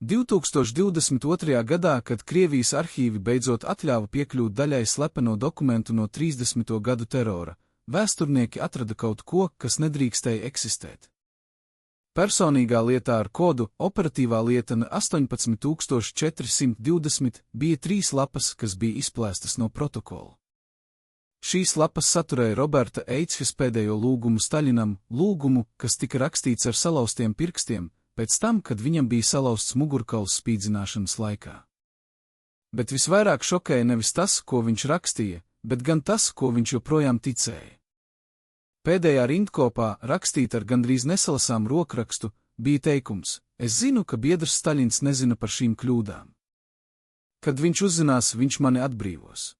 2022. gadā, kad Krievijas arhīvi beidzot atļāva piekļūt daļai slepeno dokumentu no 30. gadu terora, vēsturnieki atrada kaut ko, kas nedrīkstēja eksistēt. Personīgā lietā ar kodu operatīvā lieta 18420 bija 3 lapas, kas bija izplēstas no protokola. Šīs lapas saturēja Roberta Eičes pēdējo lūgumu Staļinam, lūgumu, kas tika rakstīts ar salauztiem pirkstiem, pēc tam, kad viņam bija salauzts mugurkauls spīdzināšanas laikā. Bet visvairāk šokēja nevis tas, ko viņš rakstīja, bet gan tas, ko viņš joprojām ticēja. Pēdējā rindkopā, rakstīta ar gandrīz nesalasām rokrakstu, bija teikums: es zinu, ka biedrs Staļins nezina par šīm kļūdām. Kad viņš uzzinās, viņš mani atbrīvos.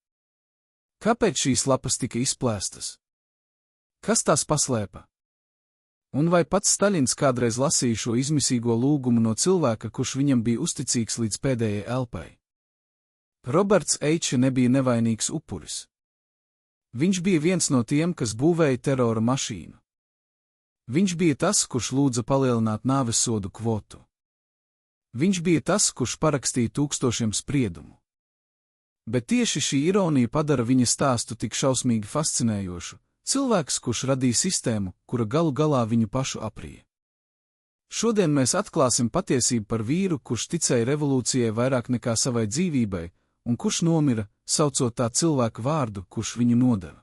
Kāpēc šīs lapas tika izplēstas? Kas tās paslēpa? Un vai pats Staļins kādreiz lasīja šo izmisīgo lūgumu no cilvēka, kurš viņam bija uzticīgs līdz pēdējai elpai? Roberts Eiče nebija nevainīgs upuris. Viņš bija viens no tiem, kas būvēja terora mašīnu. Viņš bija tas, kurš lūdza palielināt nāvessodu kvotu. Viņš bija tas, kurš parakstīja tūkstošiem spriedumu. Bet tieši šī ironija padara viņa stāstu tik šausmīgi fascinējošu. Cilvēks, kurš radīja sistēmu, kura galu galā viņu pašu aprija. Šodien mēs atklāsim patiesību par vīru, kurš ticēja revolūcijai vairāk nekā savai dzīvībai, un kurš nomira, saucot tā cilvēka vārdu, kurš viņu nodeva.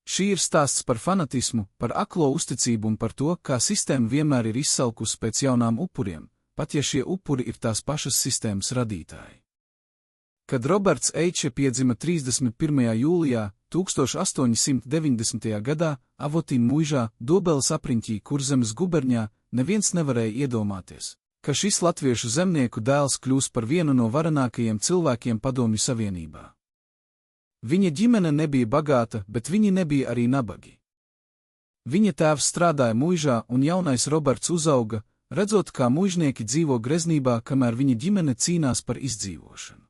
Šī ir stāsts par fanatismu, par aklo uzticību un par to, kā sistēma vienmēr ir izsalkusi pēc jaunām upuriem, pat ja šie upuri ir tās pašas sistēmas radītāji. Kad Roberts Eiče piedzima 31. jūlijā 1890. gadā Avotīm muižā, Dobeles apriņķī, Kurzemes guberņā, neviens nevarēja iedomāties, ka šis latviešu zemnieku dēls kļūs par vienu no varenākajiem cilvēkiem Padomju Savienībā. Viņa ģimene nebija bagāta, bet viņi nebija arī nabagi. Viņa tēvs strādāja muižā, un jaunais Roberts uzauga, redzot, kā muižnieki dzīvo greznībā, kamēr viņa ģimene cīnās par izdzīvošanu.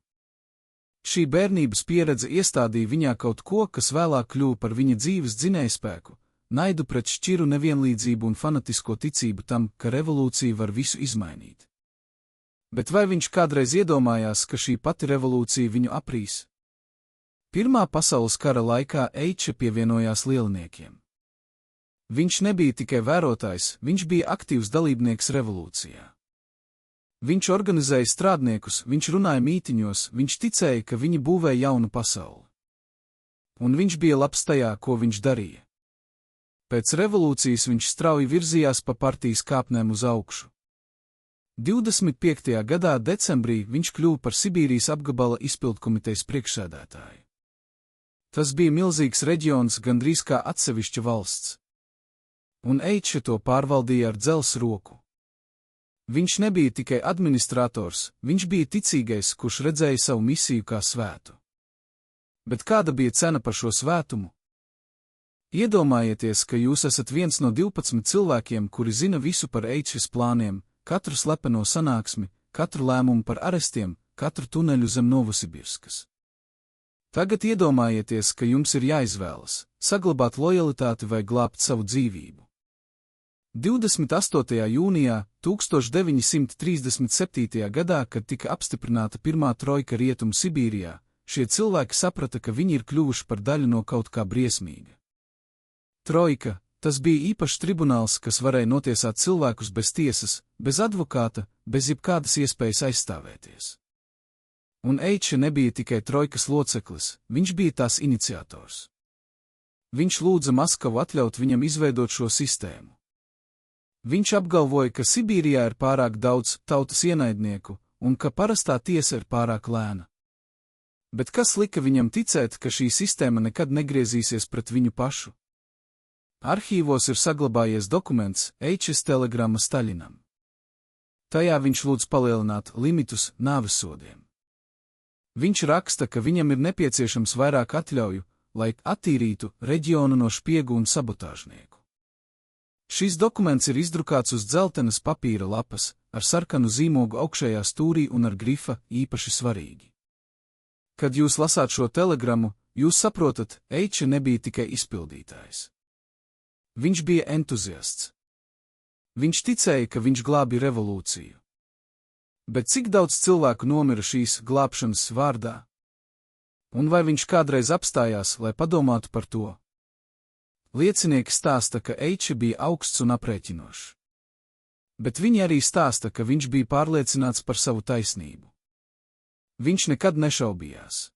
Šī bērnības pieredze iestādīja viņā kaut ko, kas vēlāk kļuva par viņa dzīves dzinējspēku, naidu pret šķiru nevienlīdzību un fanatisko ticību tam, ka revolūcija var visu izmainīt. Bet vai viņš kādreiz iedomājās, ka šī pati revolūcija viņu aprīs? Pirmā pasaules kara laikā Eiče pievienojās lielniekiem. Viņš nebija tikai vērotājs, viņš bija aktīvs dalībnieks revolūcijā. Viņš organizēja strādniekus, viņš runāja mītiņos, viņš ticēja, ka viņi būvē jaunu pasauli. Un viņš bija labs tajā, ko viņš darīja. Pēc revolūcijas viņš strauji virzījās pa partijas kāpnēm uz augšu. 25. gadā decembrī viņš kļuva par Sibīrijas apgabala izpildkomitejas priekšsēdētāju. Tas bija milzīgs reģions, gandrīz kā atsevišķa valsts. Un Eiče to pārvaldīja ar dzelzs roku. Viņš nebija tikai administrators, viņš bija ticīgais, kurš redzēja savu misiju kā svētu. Bet kāda bija cena par šo svētumu? Iedomājieties, ka jūs esat viens no 12 cilvēkiem, kuri zina visu par Eičes plāniem, katru slepeno sanāksmi, katru lēmumu par arestiem, katru tuneļu zem Novosibirskas. Tagad iedomājieties, ka jums ir jāizvēlas, saglabāt lojalitāti vai glābt savu dzīvību. 28. jūnijā 1937. gadā, kad tika apstiprināta pirmā trojka Rietumu Sibīrijā, šie cilvēki saprata, ka viņi ir kļuvuši par daļu no kaut kā briesmīga. Trojka, tas bija īpašs tribunāls, kas varēja notiesāt cilvēkus bez tiesas, bez advokāta, bez jebkādas iespējas aizstāvēties. Un Eiče nebija tikai trojkas loceklis, viņš bija tās iniciators. Viņš lūdza Maskavu atļaut viņam izveidot šo sistēmu. Viņš apgalvoja, ka Sibīrijā ir pārāk daudz tautas ienaidnieku un ka parastā tiesa ir pārāk lēna. Bet kas lika viņam ticēt, ka šī sistēma nekad negriezīsies pret viņu pašu? Arhīvos ir saglabājies dokuments Eičes telegrama Staļinam. Tajā viņš lūdz palielināt limitus nāvesodiem. Viņš raksta, ka viņam ir nepieciešams vairāk atļauju, lai attīrītu reģionu no špiegu un sabotāžnieku. Šis dokuments ir izdrukāts uz dzeltenas papīra lapas, ar sarkanu zīmogu augšējā stūrī un ar grifa īpaši svarīgi. Kad jūs lasāt šo telegramu, jūs saprotat, Eiče nebija tikai izpildītājs. Viņš bija entuziasts. Viņš ticēja, ka viņš glābi revolūciju. Bet cik daudz cilvēku nomira šīs glābšanas vārdā? Un vai viņš kādreiz apstājās, lai padomātu par to? Liecinieki stāsta, ka Eičs bija augsts un aprēķinošs. Bet viņi arī stāsta, ka viņš bija pārliecināts par savu taisnību. Viņš nekad nešaubījās.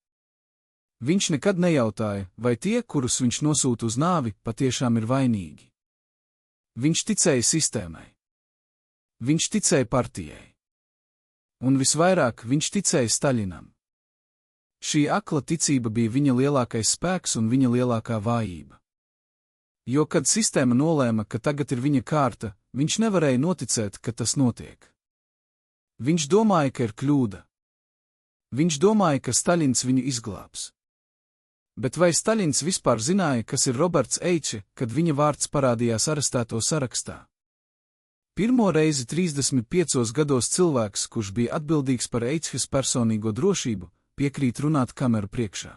Viņš nekad nejautāja, vai tie, kurus viņš nosūta uz nāvi, patiešām ir vainīgi. Viņš ticēja sistēmai. Viņš ticēja partijai. Un visvairāk viņš ticēja Staļinam. Šī akla ticība bija viņa lielākais spēks un viņa lielākā vājība. Jo, kad sistēma nolēma, ka tagad ir viņa kārta, viņš nevarēja noticēt, ka tas notiek. Viņš domāja, ka ir kļūda. Viņš domāja, ka Staļins viņu izglābs. Bet vai Staļins vispār zināja, kas ir Roberts Eičs, kad viņa vārds parādījās arestēto sarakstā? Pirmo reizi 35 gados cilvēks, kurš bija atbildīgs par Eičs personīgo drošību, piekrīt runāt kameru priekšā.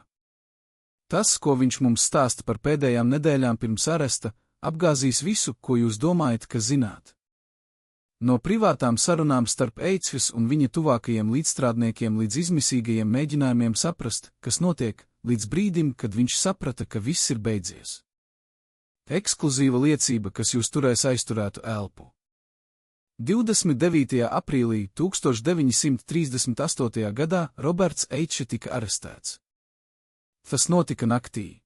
Tas, ko viņš mums stāsta par pēdējām nedēļām pirms aresta, apgāzīs visu, ko jūs domājat, ka zināt. No privātām sarunām starp Eičs un viņa tuvākajiem līdzstrādniekiem līdz izmisīgajiem mēģinājumiem saprast, kas notiek, līdz brīdim, kad viņš saprata, ka viss ir beidzies. Ekskluzīva liecība, kas jūs turēs aizturētu elpu. 29. aprīlī 1938. gadā Roberts Eičs tika arestēts. Tas notika naktī.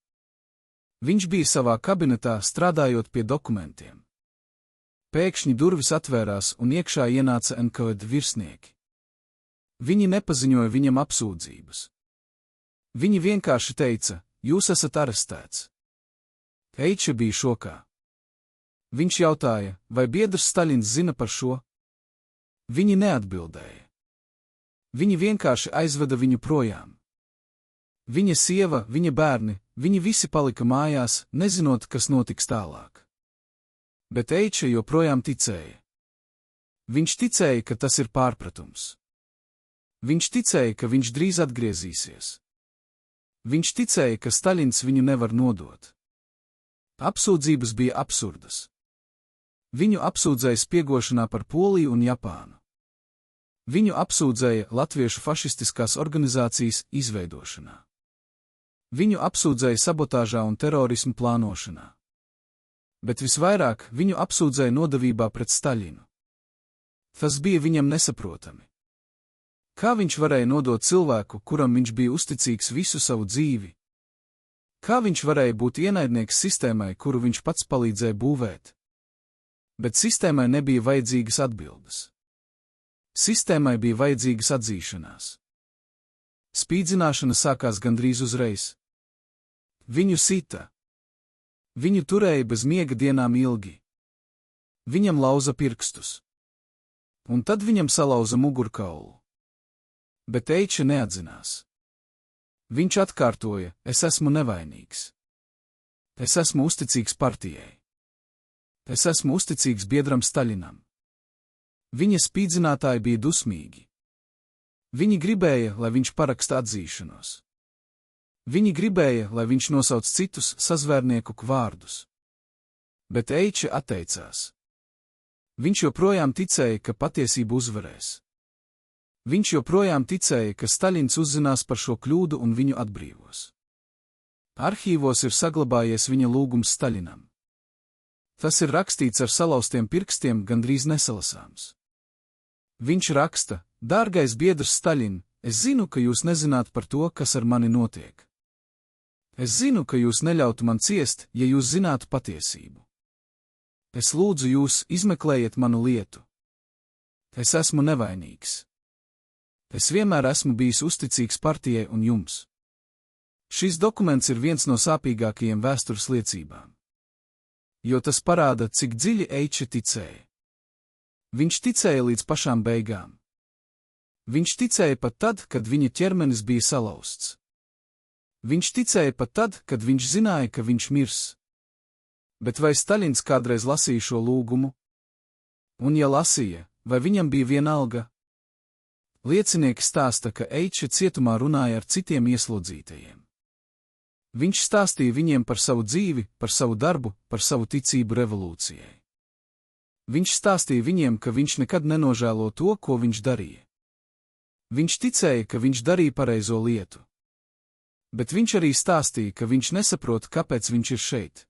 Viņš bija savā kabinetā strādājot pie dokumentiem. Pēkšņi durvis atvērās un iekšā ienāca NKVD virsnieki. Viņi nepaziņoja viņam apsūdzības. Viņi vienkārši teica, jūs esat arestēts. Eičs bija šokā. Viņš jautāja, vai biedrs Staļins zina par šo? Viņi neatbildēja. Viņi vienkārši aizveda viņu projām. Viņa sieva, viņa bērni, viņi visi palika mājās, nezinot, kas notiks tālāk. Bet Eičs joprojām ticēja. Viņš ticēja, ka tas ir pārpratums. Viņš ticēja, ka viņš drīz atgriezīsies. Viņš ticēja, ka Staļins viņu nevar nodot. Apsūdzības bija absurdas. Viņu apsūdzēja spiegošanā par Poliju un Japānu. Viņu apsūdzēja latviešu fašistiskās organizācijas izveidošanā. Viņu apsūdzēja sabotāžā un terorismu plānošanā. Bet visvairāk viņu apsūdzēja nodevībā pret Staļinu. Tas bija viņam nesaprotami. Kā viņš varēja nodot cilvēku, kuram viņš bija uzticīgs visu savu dzīvi? Kā viņš varēja būt ienaidnieks sistēmai, kuru viņš pats palīdzēja būvēt? Bet sistēmai nebija vajadzīgas atbildes. Sistēmai bija vajadzīgas atzīšanās. Spīdzināšana sākās gandrīz uzreiz. Viņu sita. Viņu turēja bez miega dienām ilgi. Viņam lauza pirkstus. Un tad viņam salauza mugurkaulu. Bet Eičs neatzinās. Viņš atkārtoja, es esmu nevainīgs. Es esmu uzticīgs partijai. Es esmu uzticīgs biedram Staļinam. Viņa spīdzinātāji bija dusmīgi. Viņi gribēja, lai viņš paraksta atzīšanos. Viņi gribēja, lai viņš nosauc citus sazvērnieku vārdus. Bet Eičs atteicās. Viņš joprojām ticēja, ka patiesība uzvarēs. Viņš joprojām ticēja, ka Staļins uzzinās par šo kļūdu un viņu atbrīvos. Arhīvos ir saglabājies viņa lūgums Staļinam. Tas ir rakstīts ar salauztiem pirkstiem, gandrīz nesalasāms. Viņš raksta, dārgais biedrs Staļin, es zinu, ka jūs nezināt par to, kas ar mani notiek. Es zinu, ka jūs neļautu man ciest, ja jūs zinātu patiesību. Es lūdzu jūs, izmeklējiet manu lietu. Es esmu nevainīgs. Es vienmēr esmu bijis uzticīgs partijai un jums. Šis dokuments ir viens no sāpīgākajiem vēstures liecībām. Jo tas parāda, cik dziļi Eičs ticēja. Viņš ticēja līdz pašām beigām. Viņš ticēja pat tad, kad viņa ķermenis bija salauzts. Viņš ticēja pat tad, kad viņš zināja, ka viņš mirs. Bet vai Staļins kādreiz lasīja šo lūgumu? Un ja lasīja, vai viņam bija vienalga? Liecinieki stāsta, ka Eičs cietumā runāja ar citiem ieslodzītajiem. Viņš stāstīja viņiem par savu dzīvi, par savu darbu, par savu ticību revolūcijai. Viņš stāstīja viņiem, ka viņš nekad nenožēlo to, ko viņš darīja. Viņš ticēja, ka viņš darīja pareizo lietu. Bet viņš arī stāstīja, ka viņš nesaprot, kāpēc viņš ir šeit.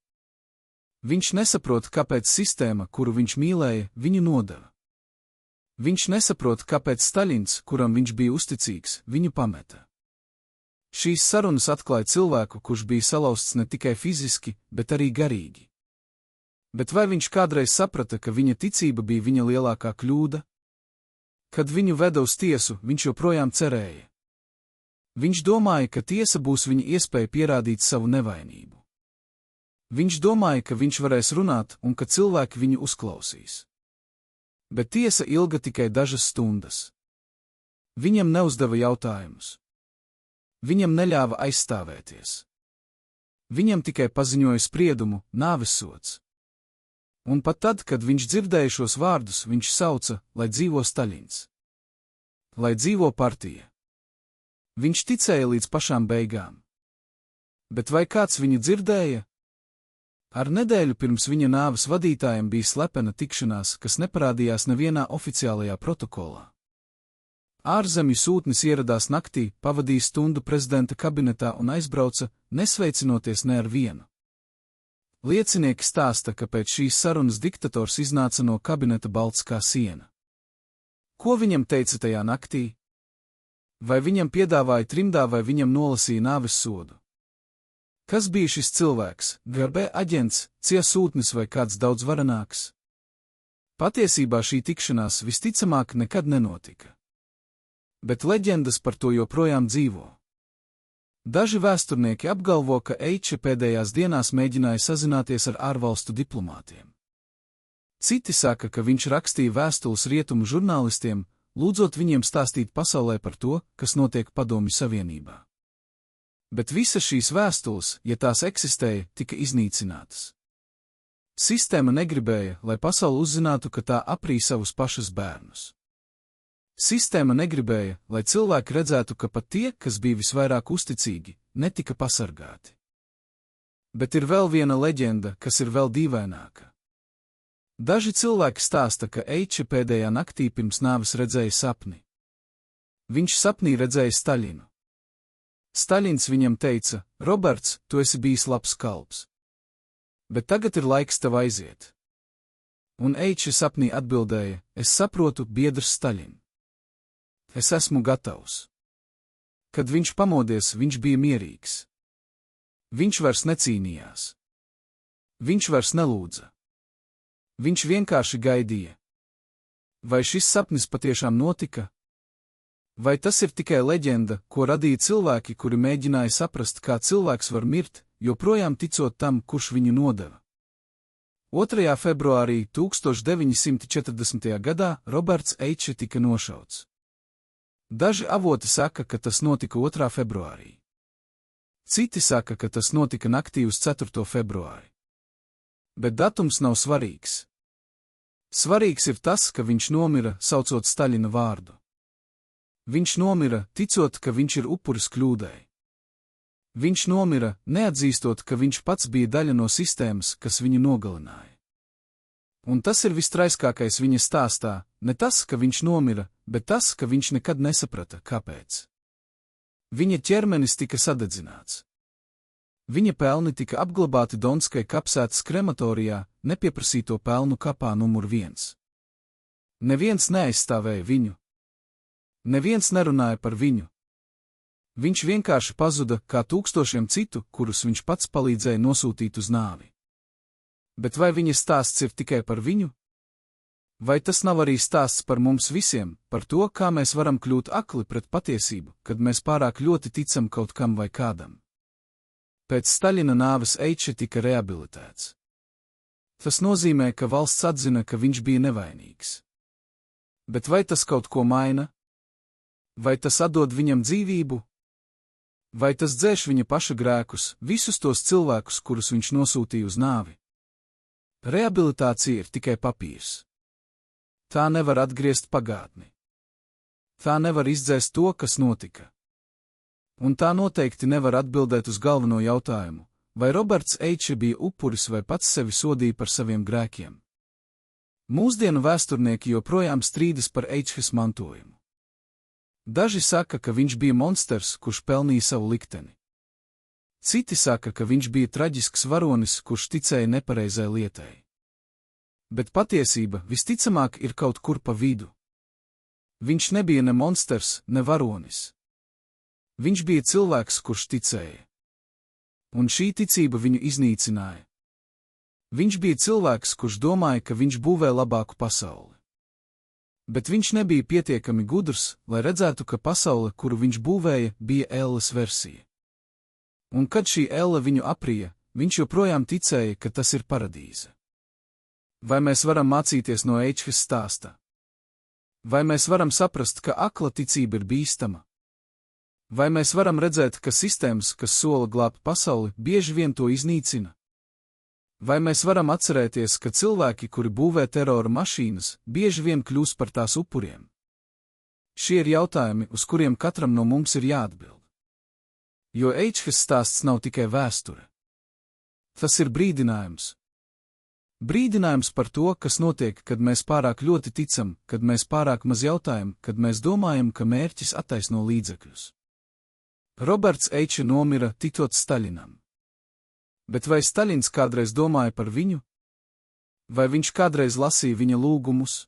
Viņš nesaprot, kāpēc sistēma, kuru viņš mīlēja, viņu nodeva. Viņš nesaprot, kāpēc Staļins, kuram viņš bija uzticīgs, viņu pameta. Šīs sarunas atklāja cilvēku, kurš bija salauzts ne tikai fiziski, bet arī garīgi. Bet vai viņš kādreiz saprata, ka viņa ticība bija viņa lielākā kļūda? Kad viņu veda uz tiesu, viņš joprojām cerēja. Viņš domāja, ka tiesa būs viņa iespēja pierādīt savu nevainību. Viņš domāja, ka viņš varēs runāt un ka cilvēki viņu uzklausīs. Bet tiesa ilga tikai dažas stundas. Viņam neuzdeva jautājumus. Viņam neļāva aizstāvēties. Viņam tikai paziņoja spriedumu, nāvessods. Un pat tad, kad viņš dzirdēja šos vārdus, viņš sauca, lai dzīvo Staļins. Lai dzīvo partija. Viņš ticēja līdz pašām beigām. Bet vai kāds viņu dzirdēja? Ar nedēļu pirms viņa nāves vadītājiem bija slepena tikšanās, kas neparādījās nevienā oficiālajā protokolā. Ārzemju sūtnis ieradās naktī, pavadīja stundu prezidenta kabinetā un aizbrauca, nesveicinoties ne ar vienu. Liecinieki stāsta, ka pēc šīs sarunas diktators iznāca no kabineta balts kā siena. Ko viņam teica tajā naktī? Vai viņam piedāvāja trimdā, vai viņam nolasīja nāves sodu? Kas bija šis cilvēks, GRB aģents, CIA sūtnis vai kāds daudz varenāks? Patiesībā šī tikšanās visticamāk nekad nenotika. Bet leģendas par to joprojām dzīvo. Daži vēsturnieki apgalvo, ka Eiče pēdējās dienās mēģināja sazināties ar ārvalstu diplomātiem. Citi saka, ka viņš rakstīja vēstules rietumu žurnālistiem, lūdzot viņiem stāstīt pasaulē par to, kas notiek Padomju Savienībā. Bet visas šīs vēstules, ja tās eksistēja, tika iznīcinātas. Sistēma negribēja, lai pasaule uzzinātu, ka tā aprī savus pašus bērnus. Sistēma negribēja, lai cilvēki redzētu, ka pat tie, kas bija visvairāk uzticīgi, netika pasargāti. Bet ir vēl viena leģenda, kas ir vēl dīvaināka. Daži cilvēki stāsta, ka Eiče pēdējā naktī pirms nāves redzēja sapni. Viņš sapnī redzēja Staļinu. Staļins viņam teica: Roberts, tu esi bijis labs kalps. Bet tagad ir laiks tev aiziet. Un Eiče sapnī atbildēja: Es saprotu, biedrs Staļin. Es esmu gatavs. Kad viņš pamodies, viņš bija mierīgs. Viņš vairs necīnījās. Viņš vairs nelūdza. Viņš vienkārši gaidīja. Vai šis sapnis patiešām notika? Vai tas ir tikai leģenda, ko radīja cilvēki, kuri mēģināja saprast, kā cilvēks var mirt, joprojām ticot tam, kurš viņu nodeva? 2. februārī 1940. gadā Roberts Eiče tika nošauts. Daži avoti saka, ka tas notika 2. februārī. Citi saka, ka tas notika naktī uz 4. februāri. Bet datums nav svarīgs. Svarīgs ir tas, ka viņš nomira, saucot Staļina vārdu. Viņš nomira, ticot, ka viņš ir upuris kļūdai. Viņš nomira, neatzīstot, ka viņš pats bija daļa no sistēmas, kas viņu nogalināja. Un tas ir vistraiskākais viņa stāstā, ne tas, ka viņš nomira, bet tas, ka viņš nekad nesaprata, kāpēc. Viņa ķermenis tika sadedzināts. Viņa pelni tika apglabāti Donskai kapsētas krematorijā, nepieprasīto pelnu kapā numur 1. Neviens neaizstāvēja viņu. Neviens nerunāja par viņu. Viņš vienkārši pazuda, kā tūkstošiem citu, kurus viņš pats palīdzēja nosūtīt uz nāvi. Bet vai viņa stāsts ir tikai par viņu? Vai tas nav arī stāsts par mums visiem, par to, kā mēs varam kļūt akli pret patiesību, kad mēs pārāk ļoti ticam kaut kam vai kādam? Pēc Staļina nāves Eiče tika rehabilitēts. Tas nozīmē, ka valsts atzina, ka viņš bija nevainīgs. Bet vai tas kaut ko maina? Vai tas atdod viņam dzīvību? Vai tas dzēš viņa paša grēkus, visus tos cilvēkus, kurus viņš nosūtīja uz nāvi? Rehabilitācija ir tikai papīrs. Tā nevar atgriezt pagātni. Tā nevar izdzēst to, kas notika. Un tā noteikti nevar atbildēt uz galveno jautājumu, vai Roberts Eiče bija upuris vai pats sevi sodīja par saviem grēkiem. Mūsdienu vēsturnieki joprojām strīdas par Eičes mantojumu. Daži saka, ka viņš bija monsters, kurš pelnīja savu likteni. Citi saka, ka viņš bija traģisks varonis, kurš ticēja nepareizai lietai. Bet patiesība visticamāk ir kaut kur pa vidu. Viņš nebija ne monsters, ne varonis. Viņš bija cilvēks, kurš ticēja. Un šī ticība viņu iznīcināja. Viņš bija cilvēks, kurš domāja, ka viņš būvē labāku pasauli. Bet viņš nebija pietiekami gudrs, lai redzētu, ka pasaule, kuru viņš būvēja, bija elles versija. Un kad šī elle viņu aprija, viņš joprojām ticēja, ka tas ir paradīze. Vai mēs varam mācīties no Eičhas stāsta? Vai mēs varam saprast, ka akla ticība ir bīstama? Vai mēs varam redzēt, ka sistēmas, kas sola glābt pasauli, bieži vien to iznīcina? Vai mēs varam atcerēties, ka cilvēki, kuri būvē terora mašīnas, bieži vien kļūs par tās upuriem? Šie ir jautājumi, uz kuriem katram no mums ir jāatbild. Jo Eičhas stāsts nav tikai vēsture. Tas ir brīdinājums. Brīdinājums par to, kas notiek, kad mēs pārāk ļoti ticam, kad mēs pārāk maz jautājam, kad mēs domājam, ka mērķis attaisno līdzekļus. Roberts Eičs nomira ticot Staļinam. Bet vai Staļins kādreiz domāja par viņu? Vai viņš kādreiz lasīja viņa lūgumus?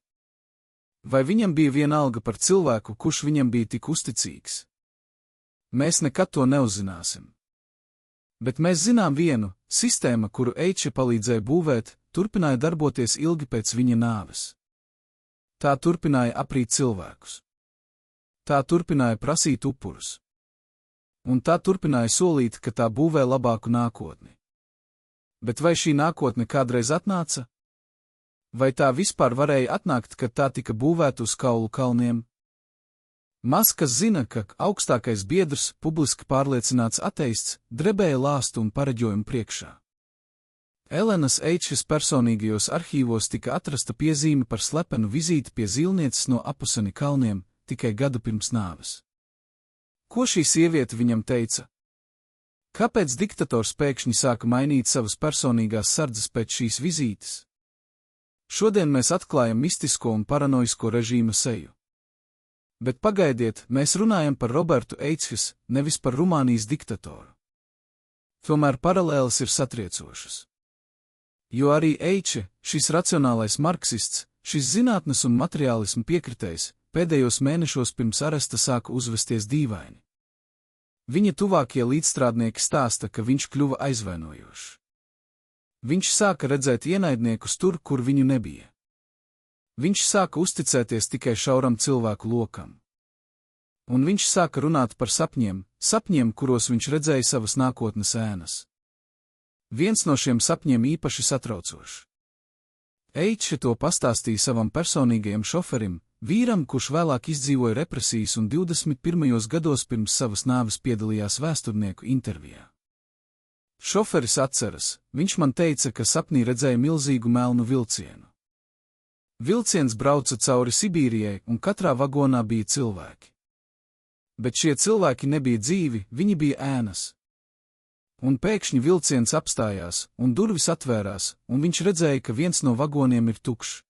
Vai viņam bija vienalga par cilvēku, kurš viņam bija tik uzticīgs? Mēs nekad to neuzzināsim. Bet mēs zinām vienu, sistēma, kuru Eičs palīdzēja būvēt, turpināja darboties ilgi pēc viņa nāves. Tā turpināja aprīt cilvēkus. Tā turpināja prasīt upurus. Un tā turpināja solīt, ka tā būvē labāku nākotni. Bet vai šī nākotne kādreiz atnāca? Vai tā vispār varēja atnākt, kad tā tika būvēta uz kaulu kalniem? Maz kas zina, ka augstākais biedrs, publiski pārliecināts ateists, drebēja lāstu un pareģojumu priekšā. Elenas Eičhas personīgajos arhīvos tika atrasta piezīme par slepenu vizīti pie zīlnieces no Apuseni kalniem, tikai gadu pirms nāves. Ko šī sieviete viņam teica? Kāpēc diktators pēkšņi sāka mainīt savas personīgās sardzes pēc šīs vizītes? Šodien mēs atklājam mistisko un paranoisko režīma seju. Bet pagaidiet, mēs runājam par Robertu Eičhas, nevis par Rumānijas diktatoru. Tomēr paralēles ir satriecošas. Jo arī Eičs, šis racionālais marksists, šis zinātnes un materiālismu piekritējs, pēdējos mēnešos pirms aresta sāka uzvesties dīvaini. Viņa tuvākie līdzstrādnieki stāsta, ka viņš kļuva aizvainojošs. Viņš sāka redzēt ienaidniekus tur, kur viņu nebija. Viņš sāka uzticēties tikai šauram cilvēku lokam. Un viņš sāka runāt par sapņiem, kuros viņš redzēja savas nākotnes ēnas. Viens no šiem sapņiem īpaši satraucošs. Eičs to pastāstīja savam personīgajam šoferim, vīram, kurš vēlāk izdzīvoja represijas un 21. gados pirms savas nāves piedalījās vēsturnieku intervijā. Šoferis atceras, viņš man teica, ka sapnī redzēja milzīgu melnu vilcienu. Vilciens brauca cauri Sibīrijai, un katrā vagonā bija cilvēki. Bet šie cilvēki nebija dzīvi, viņi bija ēnas. Un pēkšņi vilciens apstājās, un durvis atvērās, un viņš redzēja, ka viens no vagoniem ir tukšs.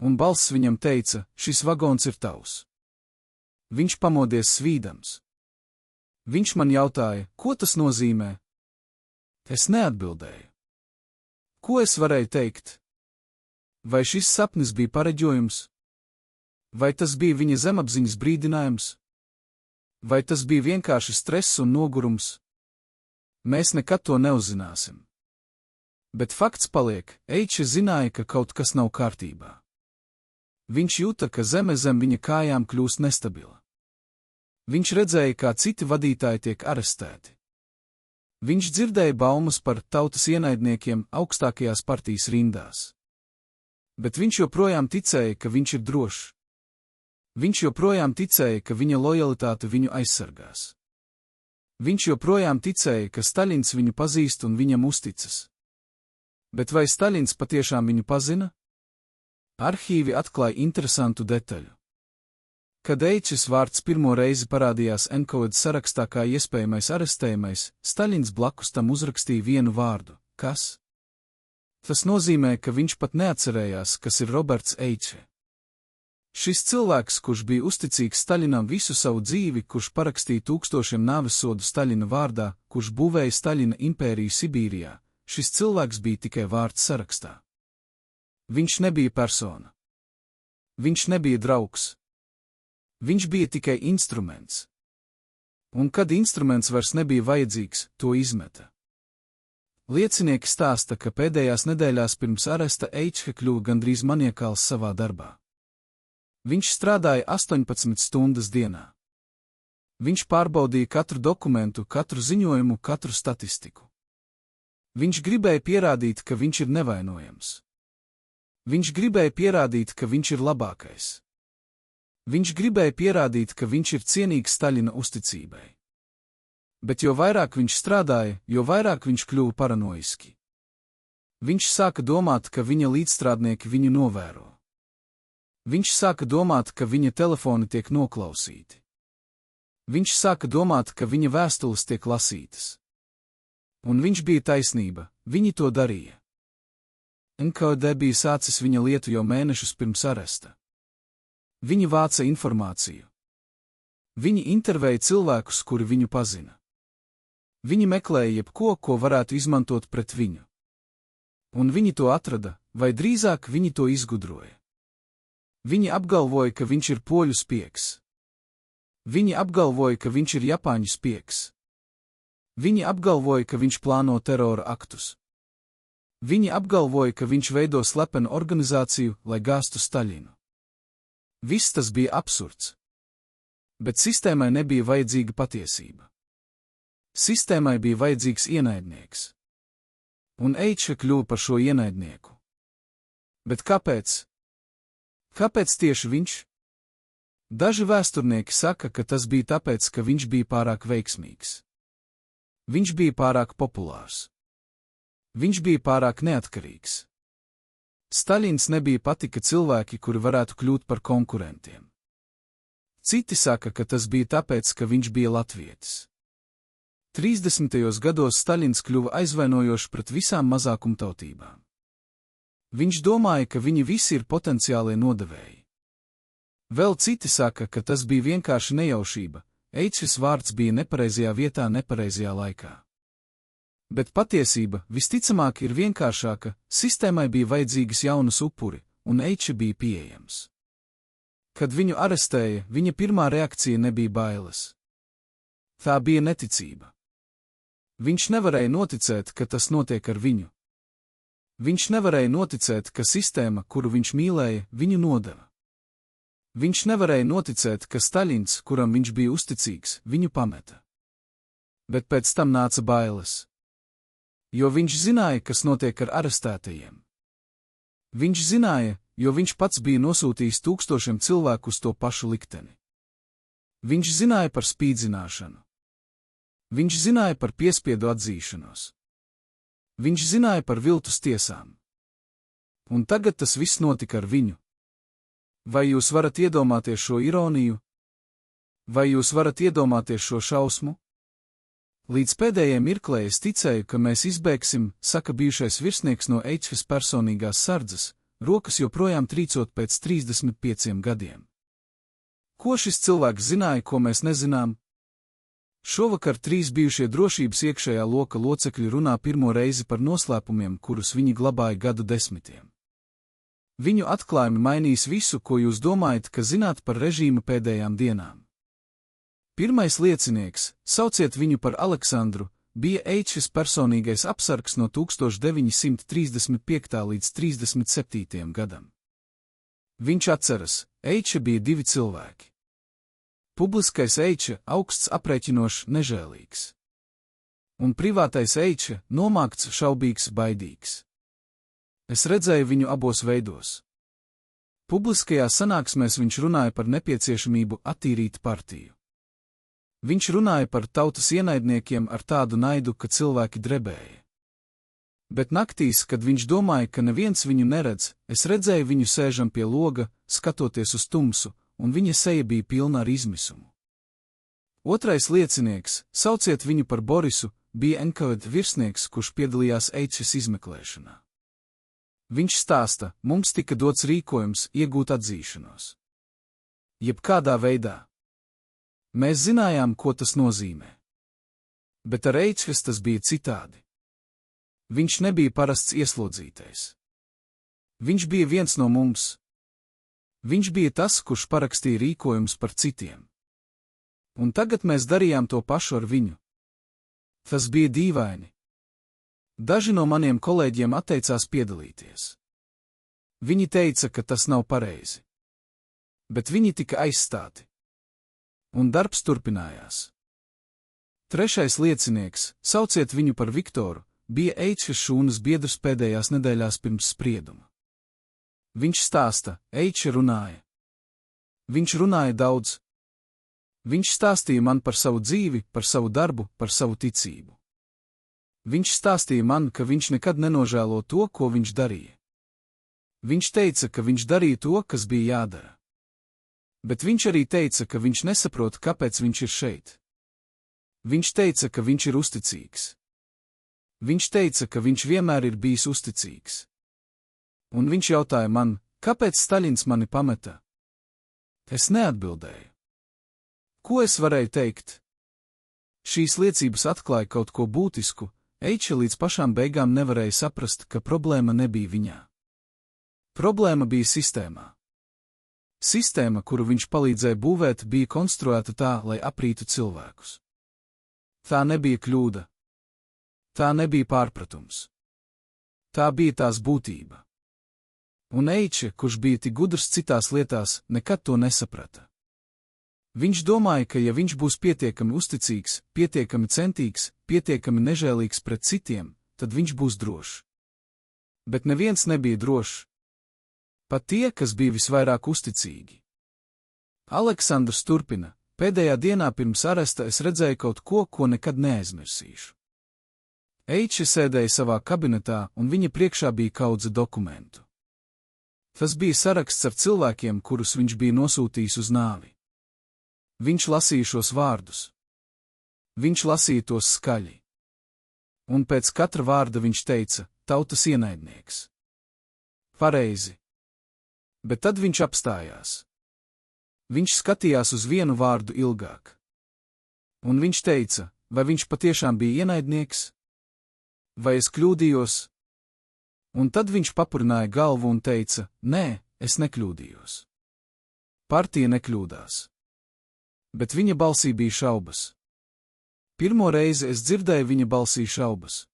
Un balss viņam teica, šis vagons ir tavs. Viņš pamodies svīdams. Viņš man jautāja, ko tas nozīmē? Es neatbildēju. Ko es varēju teikt? Vai šis sapnis bija pareģojums? Vai tas bija viņa zemapziņas brīdinājums? Vai tas bija vienkārši stress un nogurums? Mēs nekad to neuzzināsim. Bet fakts paliek, Eičs zināja, ka kaut kas nav kārtībā. Viņš jūta, ka zeme zem viņa kājām kļūst nestabila. Viņš redzēja, kā citi vadītāji tiek arestēti. Viņš dzirdēja baumas par tautas ienaidniekiem augstākajās partijas rindās. Bet viņš joprojām ticēja, ka viņš ir drošs. Viņš joprojām ticēja, ka viņa lojalitāte viņu aizsargās. Viņš joprojām ticēja, ka Staļins viņu pazīst un viņam uzticas. Bet vai Staļins patiešām viņu pazina? Arhīvi atklāja interesantu detaļu. Kad Eičs vārds pirmo reizi parādījās NKVD sarakstā kā iespējamais arestējamais, Staļins blakus tam uzrakstīja vienu vārdu – kas? Tas nozīmē, ka viņš pat neatcerējās, kas ir Roberts Eičs. Šis cilvēks, kurš bija uzticīgs Staļinam visu savu dzīvi, kurš parakstīja tūkstošiem nāvessodu Staļina vārdā, kurš būvēja Staļina impēriju Sibīrijā, šis cilvēks bija tikai vārds sarakstā. Viņš nebija persona. Viņš nebija draugs. Viņš bija tikai instruments. Un kad instruments vairs nebija vajadzīgs, to izmeta. Liecinieki stāsta, ka pēdējās nedēļās pirms aresta Eičhe kļuva gandrīz maniekāls savā darbā. Viņš strādāja 18 stundas dienā. Viņš pārbaudīja katru dokumentu, katru ziņojumu, katru statistiku. Viņš gribēja pierādīt, ka viņš ir nevainojams. Viņš gribēja pierādīt, ka viņš ir labākais. Viņš gribēja pierādīt, ka viņš ir cienīgs Staļina uzticībai. Bet jo vairāk viņš strādāja, jo vairāk viņš kļuva paranoiski. Viņš sāka domāt, ka viņa līdzstrādnieki viņu novēro. Viņš sāka domāt, ka viņa telefoni tiek noklausīti. Viņš sāka domāt, ka viņa vēstules tiek lasītas. Un viņš bija taisnība, viņi to darīja. NKVD bija sācis viņa lietu jau mēnešus pirms aresta. Viņi vāca informāciju. Viņi intervēja cilvēkus, kuri viņu pazina. Viņi meklēja jebko, ko varētu izmantot pret viņu. Un viņi to atrada, vai drīzāk viņi to izgudroja. Viņi apgalvoja, ka viņš ir poļu spiegs. Viņi apgalvoja, ka viņš ir japāņu spiegs. Viņi apgalvoja, ka viņš plāno terora aktus. Viņi apgalvoja, ka viņš veido slepenu organizāciju, lai gāztu Staļinu. Viss tas bija absurds. Bet sistēmai nebija vajadzīga patiesība. Sistēmai bija vajadzīgs ienaidnieks. Un Eičhe kļuva par šo ienaidnieku. Bet kāpēc? Kāpēc tieši viņš? Daži vēsturnieki saka, ka tas bija tāpēc, ka viņš bija pārāk veiksmīgs. Viņš bija pārāk populārs. Viņš bija pārāk neatkarīgs. Staļins nebija patika cilvēki, kuri varētu kļūt par konkurentiem. Citi saka, ka tas bija tāpēc, ka viņš bija latvietis. 30. gados Staļins kļuva aizvainojošs pret visām mazākumtautībām. Viņš domāja, ka viņi visi ir potenciālie nodevēji. Vēl citi saka, ka tas bija vienkārši nejaušība, Eičhes vārds bija nepareizajā vietā nepareizajā laikā. Bet patiesība, visticamāk, ir vienkāršāka, sistēmai bija vajadzīgas jaunas upuri, un Eičhe bija pieejams. Kad viņu arestēja, viņa pirmā reakcija nebija bailes. Tā bija neticība. Viņš nevarēja noticēt, ka tas notiek ar viņu. Viņš nevarēja noticēt, ka sistēma, kuru viņš mīlēja, viņu nodeva. Viņš nevarēja noticēt, ka Staļins, kuram viņš bija uzticīgs, viņu pameta. Bet pēc tam nāca bailes. Jo viņš zināja, kas notiek ar arestētajiem. Viņš zināja, jo viņš pats bija nosūtījis tūkstošiem cilvēku uz to pašu likteni. Viņš zināja par spīdzināšanu. Viņš zināja par piespiedu atzīšanos. Viņš zināja par viltus tiesām. Un tagad tas viss notika ar viņu. Vai jūs varat iedomāties šo ironiju? Vai jūs varat iedomāties šo šausmu? Līdz pēdējai mirklei es ticēju, ka mēs izbēgsim, saka bijušais virsnieks no Eičhes personīgās sardzes, rokas joprojām trīcot pēc 35 gadiem. Ko šis cilvēks zināja, ko mēs nezinām? Šovakar 3 bijušie drošības iekšējā loka locekļi runā pirmo reizi par noslēpumiem, kurus viņi glabāja gadu desmitiem. Viņu atklājumi mainīs visu, ko jūs domājat, ka zināt par režīma pēdējām dienām. Pirmais liecinieks, sauciet viņu par Aleksandru, bija Eičhes personīgais apsargs no 1935. līdz 37. gadam. Viņš atceras, Eičhe bija 2 cilvēki. Publiskais Eičhe augsts, aprēķinošs, nežēlīgs. Un privātais Eičhe nomākts, šaubīgs, baidīgs. Es redzēju viņu abos veidos. Publiskajā sanāksmēs viņš runāja par nepieciešamību attīrīt partiju. Viņš runāja par tautas ienaidniekiem ar tādu naidu, ka cilvēki drebēja. Bet naktīs, kad viņš domāja, ka neviens viņu neredz, es redzēju viņu sēžam pie loga, skatoties uz tumsu, un viņa seja bija pilna ar izmisumu. Otrais liecinieks, sauciet viņu par Borisu, bija NKVD virsnieks, kurš piedalījās Eičhes izmeklēšanā. Viņš stāsta, mums tika dots rīkojums iegūt atzīšanos. Jebkādā veidā. Mēs zinājām, ko tas nozīmē. Bet ar Eičfes tas bija citādi. Viņš nebija parasts ieslodzītais. Viņš bija viens no mums. Viņš bija tas, kurš parakstīja rīkojumus par citiem. Un tagad mēs darījām to pašu ar viņu. Tas bija dīvaini. Daži no maniem kolēģiem atteicās piedalīties. Viņi teica, ka tas nav pareizi. Bet viņi tika aizstāti. Un darbs turpinājās. Trešais liecinieks, sauciet viņu par Viktoru, bija Eičes šūnas biedrs pēdējās nedēļās pirms sprieduma. Viņš stāsta, Eiče runāja. Viņš runāja daudz. Viņš stāstīja man par savu dzīvi, par savu darbu, par savu ticību. Viņš stāstīja man, ka viņš nekad nenožēlo to, ko viņš darīja. Viņš teica, ka viņš darīja to, kas bija jādara. Bet viņš arī teica, ka viņš nesaprot, kāpēc viņš ir šeit. Viņš teica, ka viņš ir uzticīgs. Viņš teica, ka viņš vienmēr ir bijis uzticīgs. Un viņš jautāja man, kāpēc Staļins mani pameta? Es neatbildēju. Ko es varēju teikt? Šīs liecības atklāja kaut ko būtisku, Eiče līdz pašām beigām nevarēja saprast, ka problēma nebija viņā. Problēma bija sistēmā. Sistēma, kuru viņš palīdzēja būvēt, bija konstruēta tā, lai aprītu cilvēkus. Tā nebija kļūda. Tā nebija pārpratums. Tā bija tās būtība. Un Eiče, kurš bija tik gudrs citās lietās, nekad to nesaprata. Viņš domāja, ka ja viņš būs pietiekami uzticīgs, pietiekami centīgs, pietiekami nežēlīgs pret citiem, tad viņš būs drošs. Bet neviens nebija drošs. Pat tie, kas bija visvairāk uzticīgi. Aleksandrs turpina, pēdējā dienā pirms aresta es redzēju kaut ko, ko nekad neaizmirsīšu. Eiče sēdēja savā kabinetā, un viņa priekšā bija kaudze dokumentu. Tas bija saraksts ar cilvēkiem, kurus viņš bija nosūtījis uz nāvi. Viņš lasīja šos vārdus. Viņš lasīja tos skaļi. Un pēc katra vārda viņš teica, tautas ienaidnieks. Pareizi. Bet tad viņš apstājās. Viņš skatījās uz vienu vārdu ilgāk. Un viņš teica, vai viņš patiešām bija ienaidnieks? Vai es kļūdījos? Un tad viņš papurināja galvu un teica, nē, es nekļūdījos. Partija nekļūdās. Bet viņa balsī bija šaubas. Pirmo reizi es dzirdēju viņa balsī šaubas.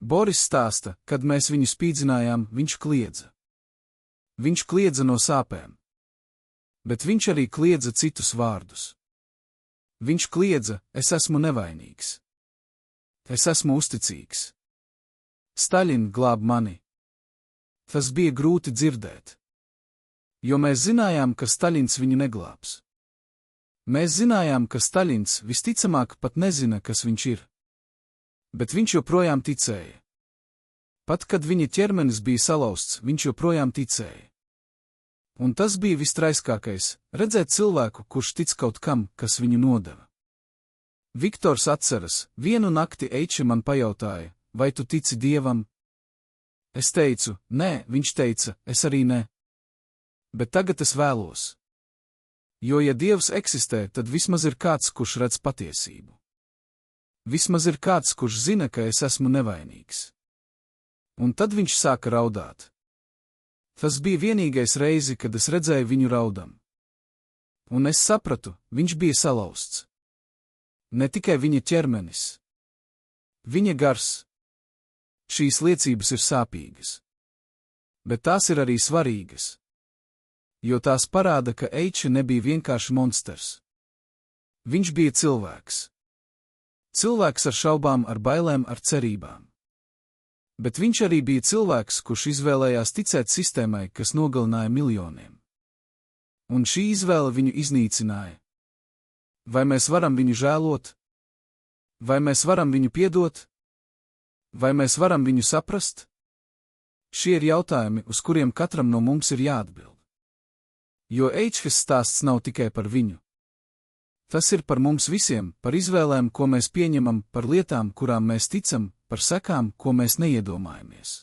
Boris stāsta, kad mēs viņu spīdzinājām, viņš kliedza. Viņš kliedza no sāpēm. Bet viņš arī kliedza citus vārdus. Viņš kliedza, es esmu nevainīgs. Es esmu uzticīgs. Staļin glāb mani. Tas bija grūti dzirdēt. Jo mēs zinājām, ka Staļins viņu neglābs. Mēs zinājām, ka Staļins visticamāk pat nezina, kas viņš ir. Bet viņš joprojām ticēja. Pat kad viņa ķermenis bija salauzts, viņš joprojām ticēja. Un tas bija vistraiskākais - redzēt cilvēku, kurš tic kaut kam, kas viņu nodeva. Viktors atceras, vienu nakti Eiče man pajautāja, vai tu tici Dievam? Es teicu, nē, viņš teica, es arī ne. Bet tagad es vēlos. Jo ja Dievs eksistē, tad vismaz ir kāds, kurš redz patiesību. Vismaz ir kāds, kurš zina, ka es esmu nevainīgs. Un tad viņš sāka raudāt. Tas bija vienīgais reizi, kad es redzēju viņu raudam. Un es sapratu, viņš bija salauzts. Ne tikai viņa ķermenis. Viņa gars. Šīs liecības ir sāpīgas. Bet tās ir arī svarīgas. Jo tās parāda, ka Eiče nebija vienkārši monsters. Viņš bija cilvēks. Cilvēks ar šaubām, ar bailēm, ar cerībām. Bet viņš arī bija cilvēks, kurš izvēlējās ticēt sistēmai, kas nogalināja miljoniem. Un šī izvēle viņu iznīcināja. Vai mēs varam viņu žēlot? Vai mēs varam viņu piedot? Vai mēs varam viņu saprast? Šie ir jautājumi, uz kuriem katram no mums ir jāatbild. Jo Eičes stāsts nav tikai par viņu. Tas ir par mums visiem, par izvēlēm, ko mēs pieņemam, par lietām, kurām mēs ticam, par sekām, ko mēs neiedomājamies.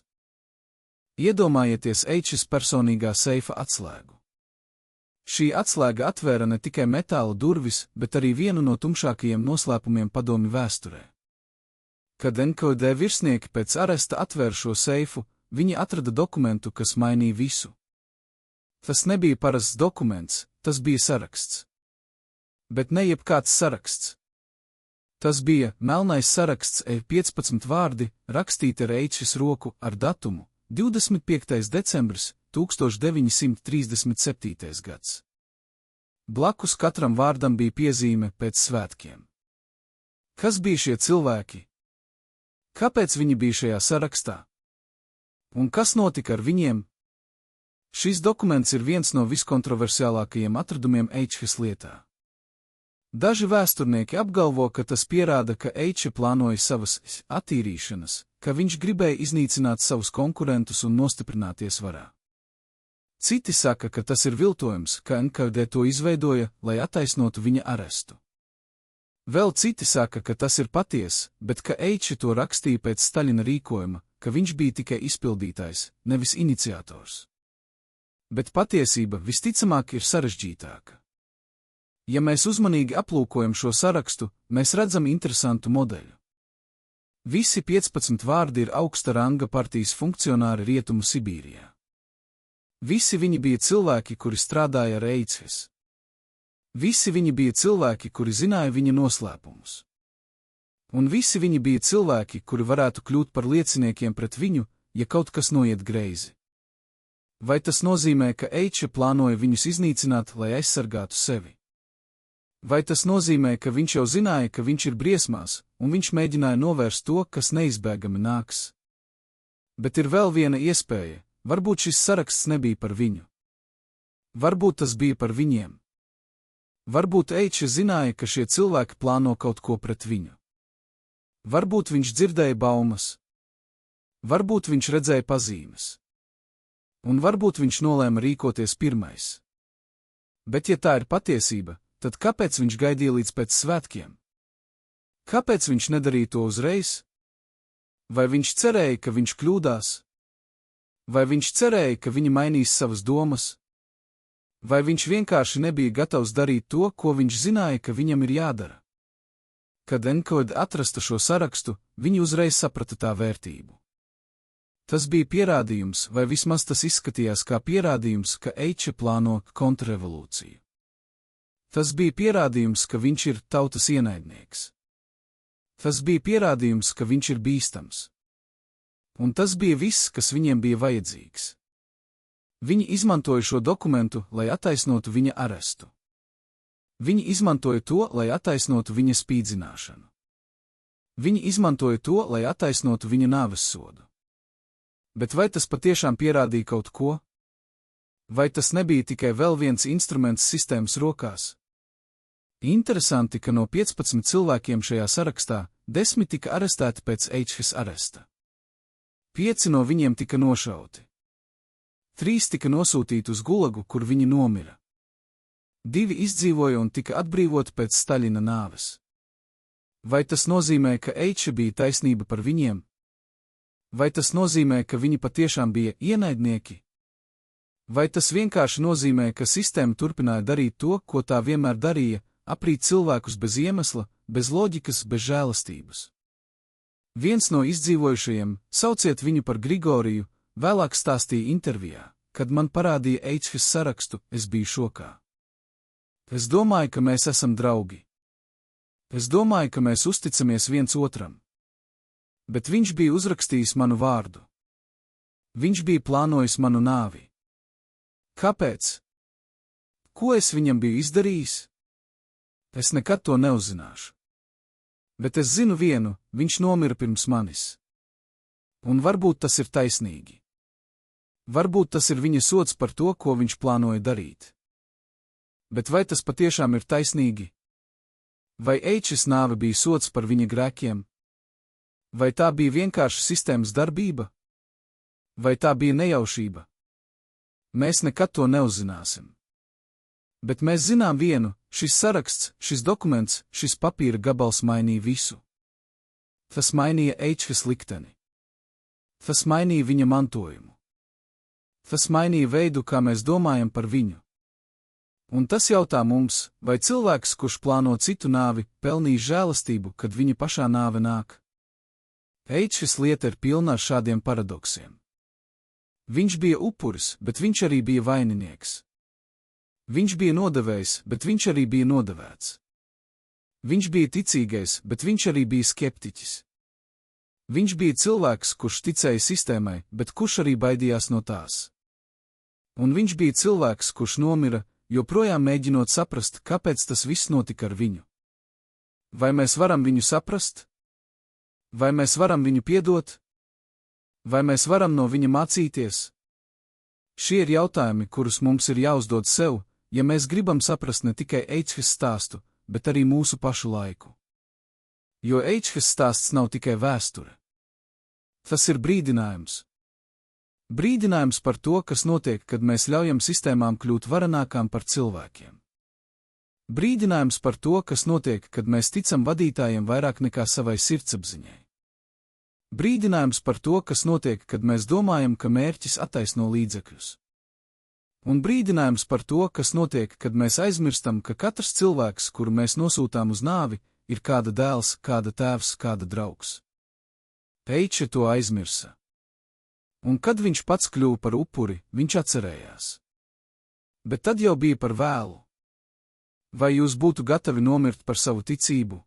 Iedomājieties Eičes personīgā seifa atslēgu. Šī atslēga atvēra ne tikai metāla durvis, bet arī vienu no tumšākajiem noslēpumiem padomju vēsturē. Kad NKVD virsnieki pēc aresta atvēra šo seifu, viņi atrada dokumentu, kas mainīja visu. Tas nebija parasts dokuments, tas bija saraksts. Bet ne jebkāds saraksts. Tas bija melnais saraksts, 15 vārdi, rakstīti ar Eičes roku, ar datumu 25. decembris 1937. gads. Blakus katram vārdam bija piezīme pēc svētkiem. Kas bija šie cilvēki? Kāpēc viņi bija šajā sarakstā? Un kas notika ar viņiem? Šis dokuments ir viens no viskontroversiālākajiem atradumiem Eičes lietā. Daži vēsturnieki apgalvo, ka tas pierāda, ka Eiče plānoja savas attīrīšanas, ka viņš gribēja iznīcināt savus konkurentus un nostiprināties varā. Citi saka, ka tas ir viltojums, ka NKVD to izveidoja, lai attaisnotu viņa arestu. Vēl citi saka, ka tas ir patiess, bet ka Eiče to rakstīja pēc Staļina rīkojuma, ka viņš bija tikai izpildītājs, nevis iniciators. Bet patiesība visticamāk ir sarežģītāka. Ja mēs uzmanīgi aplūkojam šo sarakstu, mēs redzam interesantu modeļu. Visi 15 vārdi ir augsta ranga partijas funkcionāri Rietumu Sibīrijā. Visi viņi bija cilvēki, kuri strādāja ar Eičes. Visi viņi bija cilvēki, kuri zināja viņa noslēpumus. Un visi viņi bija cilvēki, kuri varētu kļūt par lieciniekiem pret viņu, ja kaut kas noiet greizi. Vai tas nozīmē, ka Eiče plānoja viņus iznīcināt, lai aizsargātu sevi? Vai tas nozīmē, ka viņš jau zināja, ka viņš ir briesmās, un viņš mēģināja novērst to, kas neizbēgami nāks? Bet ir vēl viena iespēja, varbūt šis saraksts nebija par viņu. Varbūt tas bija par viņiem. Varbūt Eiče zināja, ka šie cilvēki plāno kaut ko pret viņu. Varbūt viņš dzirdēja baumas. Varbūt viņš redzēja pazīmes. Un varbūt viņš nolēma rīkoties pirmais. Bet ja tā ir patiesība, tad kāpēc viņš gaidīja līdz pēc svētkiem? Kāpēc viņš nedarīja to uzreiz? Vai viņš cerēja, ka viņš kļūdās? Vai viņš cerēja, ka viņi mainīs savas domas? Vai viņš vienkārši nebija gatavs darīt to, ko viņš zināja, ka viņam ir jādara? Kad NKVD atrasta šo sarakstu, viņi uzreiz saprata tā vērtību. Tas bija pierādījums, vai vismaz tas izskatījās kā pierādījums, ka Eiče plāno kontrrevolūciju. Tas bija pierādījums, ka viņš ir tautas ienaidnieks. Tas bija pierādījums, ka viņš ir bīstams. Un tas bija viss, kas viņiem bija vajadzīgs. Viņi izmantoja šo dokumentu, lai attaisnotu viņa arestu. Viņi izmantoja to, lai attaisnotu viņa spīdzināšanu. Viņi izmantoja to, lai attaisnotu viņa nāvessodu. Bet vai tas patiešām pierādīja kaut ko? Vai tas nebija tikai vēl viens instruments sistēmas rokās? Interesanti, ka no 15 cilvēkiem šajā sarakstā 10 tika arestēti pēc Eičes aresta. 5 no viņiem tika nošauti. 3 tika nosūtīti uz Gulagu, kur viņi nomira. 2 izdzīvoja un tika atbrīvoti pēc Staļina nāves. Vai tas nozīmē, ka Eiče bija taisnība par viņiem? Vai tas nozīmē, ka viņi patiešām bija ienaidnieki? Vai tas vienkārši nozīmē, ka sistēma turpināja darīt to, ko tā vienmēr darīja, aprīt cilvēkus bez iemesla, bez loģikas, bez žēlastības? Viens no izdzīvojušajiem, sauciet viņu par Grigoriju, vēlāk stāstīja intervijā, kad man parādīja Eičes sarakstu, es biju šokā. Es domāju, ka mēs esam draugi. Es domāju, ka mēs uzticamies viens otram. Bet viņš bija uzrakstījis manu vārdu. Viņš bija plānojis manu nāvi. Kāpēc? Ko es viņam biju izdarījis? Es nekad to neuzzināšu. Bet es zinu vienu, viņš nomira pirms manis. Un varbūt tas ir taisnīgi. Varbūt tas ir viņa sods par to, ko viņš plānoja darīt. Bet vai tas patiešām ir taisnīgi? Vai Eičes nāve bija sods par viņa grēkiem? Vai tā bija vienkārši sistēmas darbība? Vai tā bija nejaušība? Mēs nekad to neuzzināsim. Bet mēs zinām vienu, šis saraksts, šis dokuments, šis papīra gabals mainīja visu. Tas mainīja Eičes likteni. Tas mainīja viņa mantojumu. Tas mainīja veidu, kā mēs domājam par viņu. Un tas jautā mums, vai cilvēks, kurš plāno citu nāvi, pelnīs žēlastību, kad viņa pašā nāve nāk. Šis lieta ir pilna ar šādiem paradoksiem. Viņš bija upuris, bet viņš arī bija vaininieks. Viņš bija nodevējs, bet viņš arī bija nodevēts. Viņš bija ticīgais, bet viņš arī bija skeptiķis. Viņš bija cilvēks, kurš ticēja sistēmai, bet kurš arī baidījās no tās. Un viņš bija cilvēks, kurš nomira, joprojām mēģinot saprast, kāpēc tas viss notika ar viņu. Vai mēs varam viņu saprast? Vai mēs varam viņu piedot? Vai mēs varam no viņa mācīties? Šie ir jautājumi, kurus mums ir jāuzdod sev, ja mēs gribam saprast ne tikai Eichhas stāstu, bet arī mūsu pašu laiku. Jo Eichhas stāsts nav tikai vēsture. Tas ir brīdinājums. Brīdinājums par to, kas notiek, kad mēs ļaujam sistēmām kļūt varenākām par cilvēkiem. Brīdinājums par to, kas notiek, kad mēs ticam vadītājiem vairāk nekā savai sirdsapziņai. Brīdinājums par to, kas notiek, kad mēs domājam, ka mērķis attaisno līdzekļus. Un brīdinājums par to, kas notiek, kad mēs aizmirstam, ka katrs cilvēks, kuru mēs nosūtām uz nāvi, ir kāda dēls, kāda tēvs, kāda draugs. Eiče to aizmirsa. Un kad viņš pats kļuva par upuri, viņš atcerējās. Bet tad jau bija par vēlu. Vai jūs būtu gatavi nomirt par savu ticību?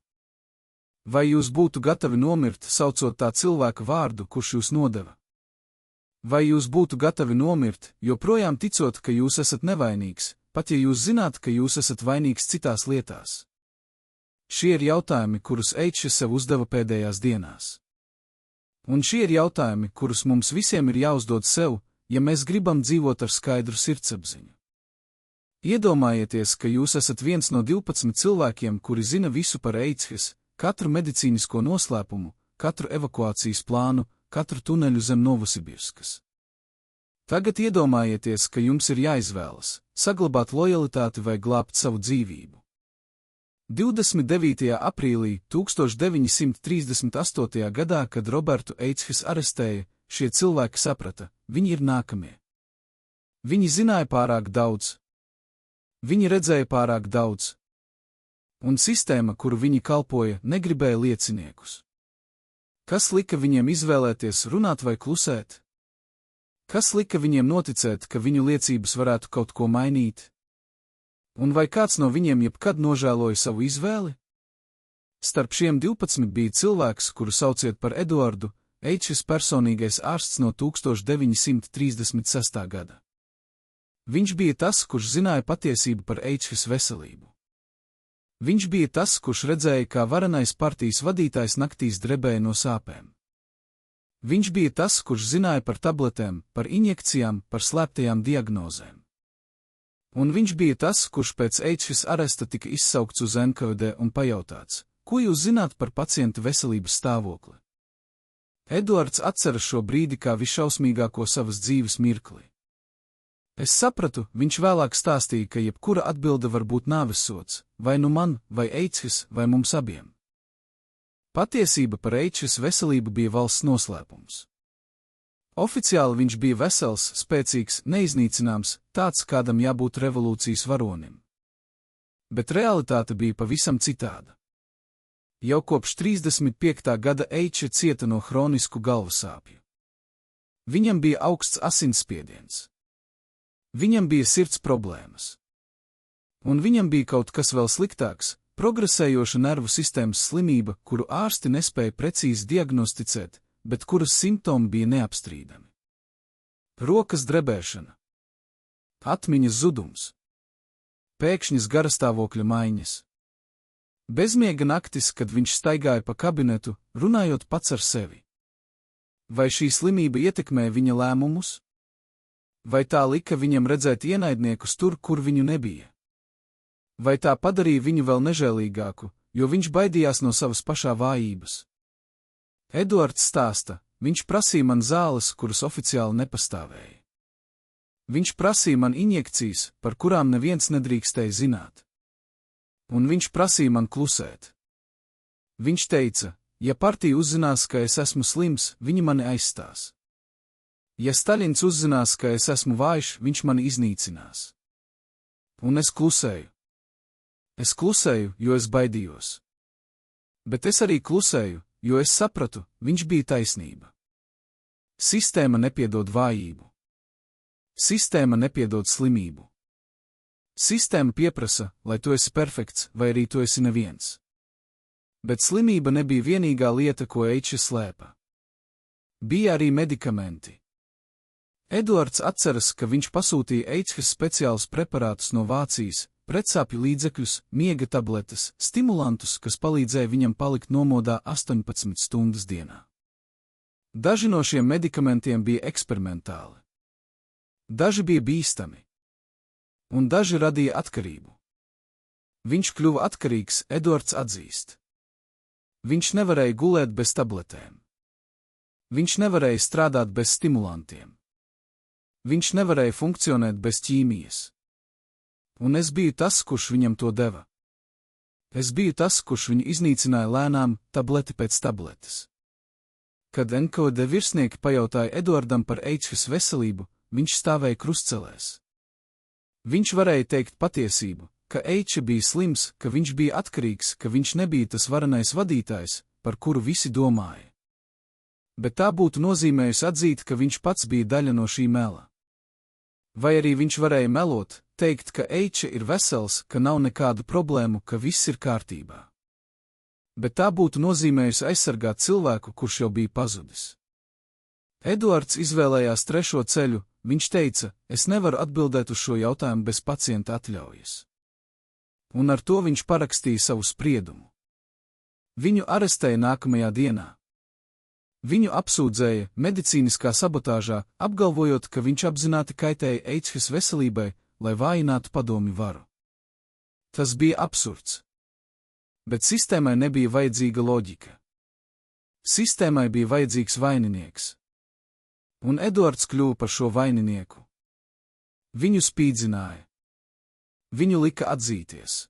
Vai jūs būtu gatavi nomirt, saucot tā cilvēka vārdu, kurš jūs nodeva? Vai jūs būtu gatavi nomirt, joprojām ticot, ka jūs esat nevainīgs, pat ja jūs zināt, ka jūs esat vainīgs citās lietās? Šie ir jautājumi, kurus Eiče sev uzdeva pēdējās dienās. Un šie ir jautājumi, kurus mums visiem ir jāuzdod sev, ja mēs gribam dzīvot ar skaidru sirdsapziņu. Iedomājieties, ka jūs esat viens no 12 cilvēkiem, kuri zina visu par Eichhas, katru medicīnisko noslēpumu, katru evakuācijas plānu, katru tuneļu zem Novosibirskas. Tagad iedomājieties, ka jums ir jāizvēlas, saglabāt lojalitāti vai glābt savu dzīvību. 29. aprīlī 1938. gadā, kad Robertu Eichhas arestēja, šie cilvēki saprata, viņi ir nākamie. Viņi zināja pārāk daudz. Viņi redzēja pārāk daudz. Un sistēma, kuru viņi kalpoja, negribēja lieciniekus. Kas lika viņiem izvēlēties runāt vai klusēt? Kas lika viņiem noticēt, ka viņu liecības varētu kaut ko mainīt? Un vai kāds no viņiem jebkad nožēloja savu izvēli? Starp šiem 12 bija cilvēks, kuru sauciet par Eduardu, Eichhas personīgais ārsts no 1936. gada. Viņš bija tas, kurš zināja patiesību par Eichhas veselību. Viņš bija tas, kurš redzēja, kā varenais partijas vadītājs naktīs drebēja no sāpēm. Viņš bija tas, kurš zināja par tabletēm, par injekcijām, par slēptajām diagnozēm. Un viņš bija tas, kurš pēc Eichhas aresta tika izsaukts uz NKVD un pajautāts, ko jūs zināt par pacienta veselības stāvokli? Eduards atceras šo brīdi kā visšausmīgāko savas dzīves mirkli. Es sapratu, viņš vēlāk stāstīja, ka jebkura atbilde var būt nāvessods, vai nu man, vai Eichhas, vai mums abiem. Patiesība par Eichhas veselību bija valsts noslēpums. Oficiāli viņš bija vesels, spēcīgs, neiznīcināms, tāds, kādam jābūt revolūcijas varonim. Bet realitāte bija pavisam citāda. Jau kopš 35. gada Eiche cieta no hronisku galvasāpju. Viņam bija augsts asinsspiediens. Viņam bija sirds problēmas. Un viņam bija kaut kas vēl sliktāks – progresējoša nervu sistēmas slimība, kuru ārsti nespēja precīzi diagnosticēt, bet kuras simptomi bija neapstrīdami. Rokas drebēšana. Atmiņas zudums. Pēkšņas garastāvokļa maiņas. Bezmiega naktis, kad viņš staigāja pa kabinetu, runājot pats ar sevi. Vai šī slimība ietekmē viņa lēmumus? Vai tā lika viņam redzēt ienaidniekus tur, kur viņu nebija? Vai tā padarīja viņu vēl nežēlīgāku, jo viņš baidījās no savas pašā vājības? Eduards stāsta, viņš prasīja man zāles, kuras oficiāli nepastāvēja. Viņš prasīja man injekcijas, par kurām neviens nedrīkstēja zināt. Un viņš prasīja man klusēt. Viņš teica, ja partija uzzinās, ka es esmu slims, viņi mani aizstās. Ja Staļins uzzinās, ka es esmu vājš, viņš mani iznīcinās. Un es klusēju. Es klusēju, jo es baidījos. Bet es arī klusēju, jo es sapratu, viņš bija taisnība. Sistēma nepiedod vājību. Sistēma nepiedod slimību. Sistēma pieprasa, lai tu esi perfekts, vai arī tu esi neviens. Bet slimība nebija vienīgā lieta, ko Eiča slēpa. Bija arī medikamenti. Eduards atceras, ka viņš pasūtīja Eičas speciālus preparātus no Vācijas, pretsāpju līdzekļus, miega tabletes, stimulantus, kas palīdzēja viņam palikt nomodā 18 stundas dienā. Daži no šiem medikamentiem bija eksperimentāli. Daži bija bīstami. Un daži radīja atkarību. Viņš kļuva atkarīgs, Eduards atzīst. Viņš nevarēja gulēt bez tabletēm. Viņš nevarēja strādāt bez stimulantiem. Viņš nevarēja funkcionēt bez ķīmijas. Un es biju tas, kurš viņam to deva. Es biju tas, kurš viņu iznīcināja lēnām, tableti pēc tabletes. Kad NKVD virsnieki pajautāja Eduardam par Eičas veselību, viņš stāvēja krustcelēs. Viņš varēja teikt patiesību, ka Eiča bija slims, ka viņš bija atkarīgs, ka viņš nebija tas varenais vadītājs, par kuru visi domāja. Bet tā būtu nozīmējusi atzīt, ka viņš pats bija daļa no šī mela. Vai arī viņš varēja melot, teikt, ka Eiča ir vesels, ka nav nekādu problēmu, ka viss ir kārtībā. Bet tā būtu nozīmējusi aizsargāt cilvēku, kurš jau bija pazudis. Eduards izvēlējās trešo ceļu, viņš teica, es nevaru atbildēt uz šo jautājumu bez pacienta atļaujas. Un ar to viņš parakstīja savu spriedumu. Viņu arestēja nākamajā dienā. Viņu apsūdzēja medicīniskā sabotāžā, apgalvojot, ka viņš apzināti kaitēja Eičas veselībai, lai vājinātu padomju varu. Tas bija absurds. Bet sistēmai nebija vajadzīga loģika. Sistēmai bija vajadzīgs vaininieks. Un Eduards kļuva par šo vaininieku. Viņu spīdzināja. Viņu lika atzīties.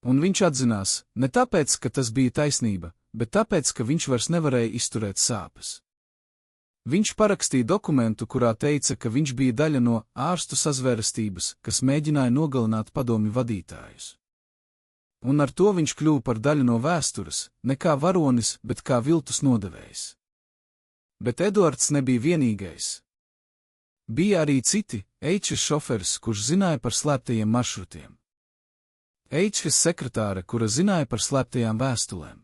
Un viņš atzinās, ne tāpēc, ka tas bija taisnība, bet tāpēc, ka viņš vairs nevarēja izturēt sāpes. Viņš parakstīja dokumentu, kurā teica, ka viņš bija daļa no ārstu sazvērestības, kas mēģināja nogalināt padomju vadītājus. Un ar to viņš kļuva par daļu no vēstures, ne kā varonis, bet kā viltus nodevējs. Bet Eduards nebija vienīgais. Bija arī citi, Eičas šoferis, kurš zināja par slēptajiem maršrutiem. Eičas sekretāre, kura zināja par slēptajām vēstulēm.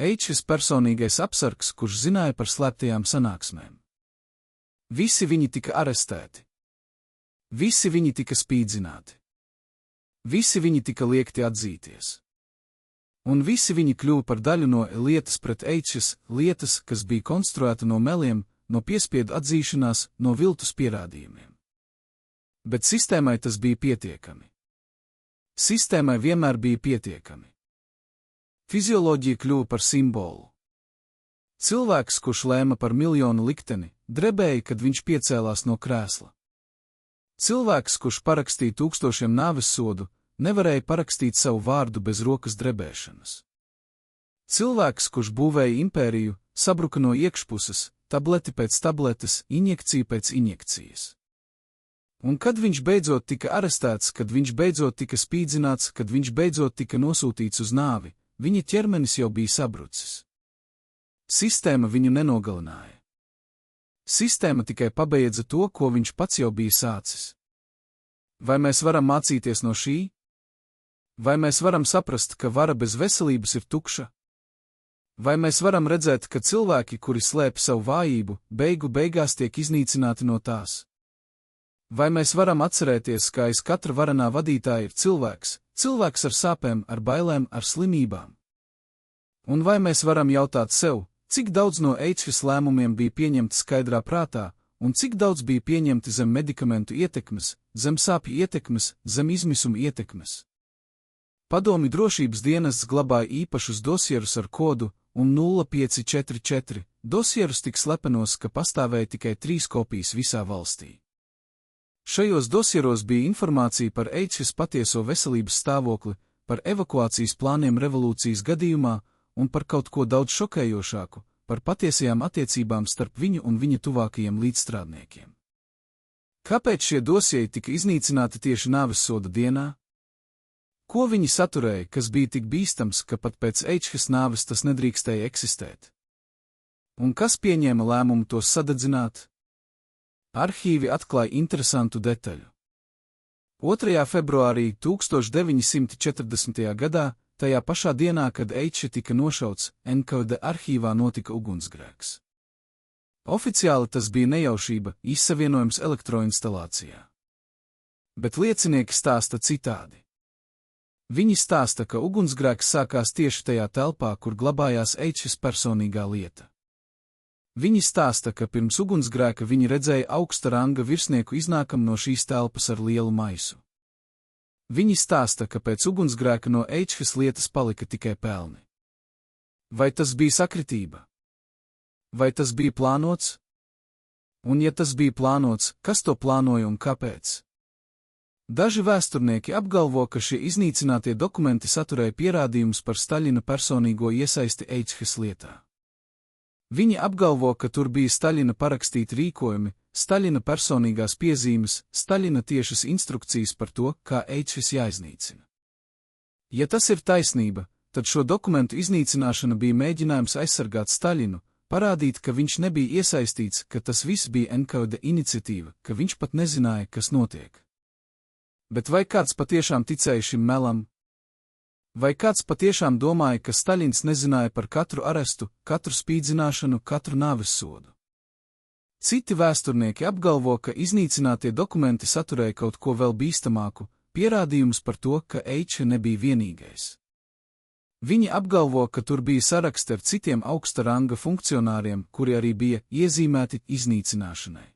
Eičas personīgais apsargs, kurš zināja par slēptajām sanāksmēm. Visi viņi tika arestēti. Visi viņi tika spīdzināti. Visi viņi tika liekti atzīties. Un visi viņi kļuva par daļu no lietas pret Eičas, lietas, kas bija konstruēta no meliem, no piespiedu atzīšanās, no viltus pierādījumiem. Bet sistēmai tas bija pietiekami. Sistēmai vienmēr bija pietiekami. Fizioloģija kļuva par simbolu. Cilvēks, kurš lēma par miljonu likteni, drebēja, kad viņš piecēlās no krēsla. Cilvēks, kurš parakstīja 1000 nāves sodu, nevarēja parakstīt savu vārdu bez rokas drebēšanas. Cilvēks, kurš būvēja impēriju, sabruka no iekšpuses, tableti pēc tabletes, injekcija pēc injekcijas. Un kad viņš beidzot tika arestēts, kad viņš beidzot tika spīdzināts, kad viņš beidzot tika nosūtīts uz nāvi, viņa ķermenis jau bija sabrucis. Sistēma viņu nenogalināja. Sistēma tikai pabeidza to, ko viņš pats jau bija sācis. Vai mēs varam mācīties no šī? Vai mēs varam saprast, ka vara bez veselības ir tukša? Vai mēs varam redzēt, ka cilvēki, kuri slēp savu vājību, beigu beigās tiek iznīcināti no tās? Vai mēs varam atcerēties, ka aiz katra varenā vadītāja ir cilvēks, cilvēks ar sāpēm, ar bailēm, ar slimībām? Un vai mēs varam jautāt sev, cik daudz no Eičas lēmumiem bija pieņemti skaidrā prātā, un cik daudz bija pieņemti zem medikamentu ietekmes, zem sāpju ietekmes, zem izmisuma ietekmes? Padomju drošības dienests glabāja īpašus dosierus ar kodu un 0544, dosierus tik slepenos, ka pastāvēja tikai 3 kopijas visā valstī. Šajos dosieros bija informācija par Eičas patieso veselības stāvokli, par evakuācijas plāniem revolūcijas gadījumā un par kaut ko daudz šokējošāku, par patiesajām attiecībām starp viņu un viņa tuvākajiem līdzstrādniekiem. Kāpēc šie dosieji tika iznīcināti tieši nāvessoda dienā? Ko viņi saturēja, kas bija tik bīstams, ka pat pēc Eichhas nāves tas nedrīkstēja eksistēt? Un kas pieņēma lēmumu tos sadedzināt? Arhīvi atklāja interesantu detaļu. 2. februārī 1940. gadā, tajā pašā dienā, kad Eichs tika nošauts, NKVD arhīvā notika ugunsgrēks. Oficiāli tas bija nejaušība, izsavienojums elektroinstalācijā. Bet liecinieki stāsta citādi. Viņi stāsta, ka ugunsgrēks sākās tieši tajā telpā, kur glabājās Eichs personīgā lieta. Viņi stāsta, ka pirms ugunsgrēka viņi redzēja augsta ranga virsnieku iznākam no šīs telpas ar lielu maisu. Viņi stāsta, ka pēc ugunsgrēka no Eichs lietas palika tikai pelni. Vai tas bija sakritība? Vai tas bija plānots? Un ja tas bija plānots, kas to plānoja un kāpēc? Daži vēsturnieki apgalvo, ka šie iznīcinātie dokumenti saturēja pierādījumus par Staļina personīgo iesaisti Eichs lietā. Viņi apgalvo, ka tur bija Staļina parakstīti rīkojumi, Staļina personīgās piezīmes, Staļina tiešas instrukcijas par to, kā Eichs jāiznīcina. Ja tas ir taisnība, tad šo dokumentu iznīcināšana bija mēģinājums aizsargāt Staļinu, parādīt, ka viņš nebija iesaistīts, ka tas viss bija NKVD iniciatīva, ka viņš pat nezināja, kas notiek. Bet vai kāds patiešām ticēja šim melam? Vai kāds patiešām domāja, ka Staļins nezināja par katru arestu, katru spīdzināšanu, katru nāvessodu? Citi vēsturnieki apgalvo, ka iznīcinātie dokumenti saturēja kaut ko vēl bīstamāku, pierādījumus par to, ka Eichs nebija vienīgais. Viņi apgalvo, ka tur bija saraksti ar citiem augsta ranga funkcionāriem, kuri arī bija iezīmēti iznīcināšanai.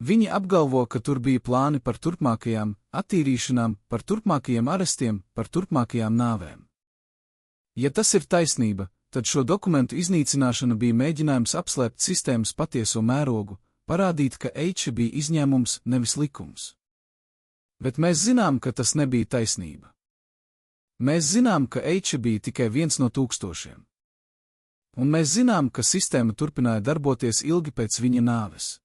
Viņi apgalvo, ka tur bija plāni par turpmākajām attīrīšanām, par turpmākajiem arestiem, par turpmākajām nāvēm. Ja tas ir taisnība, tad šo dokumentu iznīcināšana bija mēģinājums apslēpt sistēmas patieso mērogu, parādīt, ka Eichs bija izņēmums, nevis likums. Bet mēs zinām, ka tas nebija taisnība. Mēs zinām, ka Eichs bija tikai viens no tūkstošiem. Un mēs zinām, ka sistēma turpināja darboties ilgi pēc viņa nāves.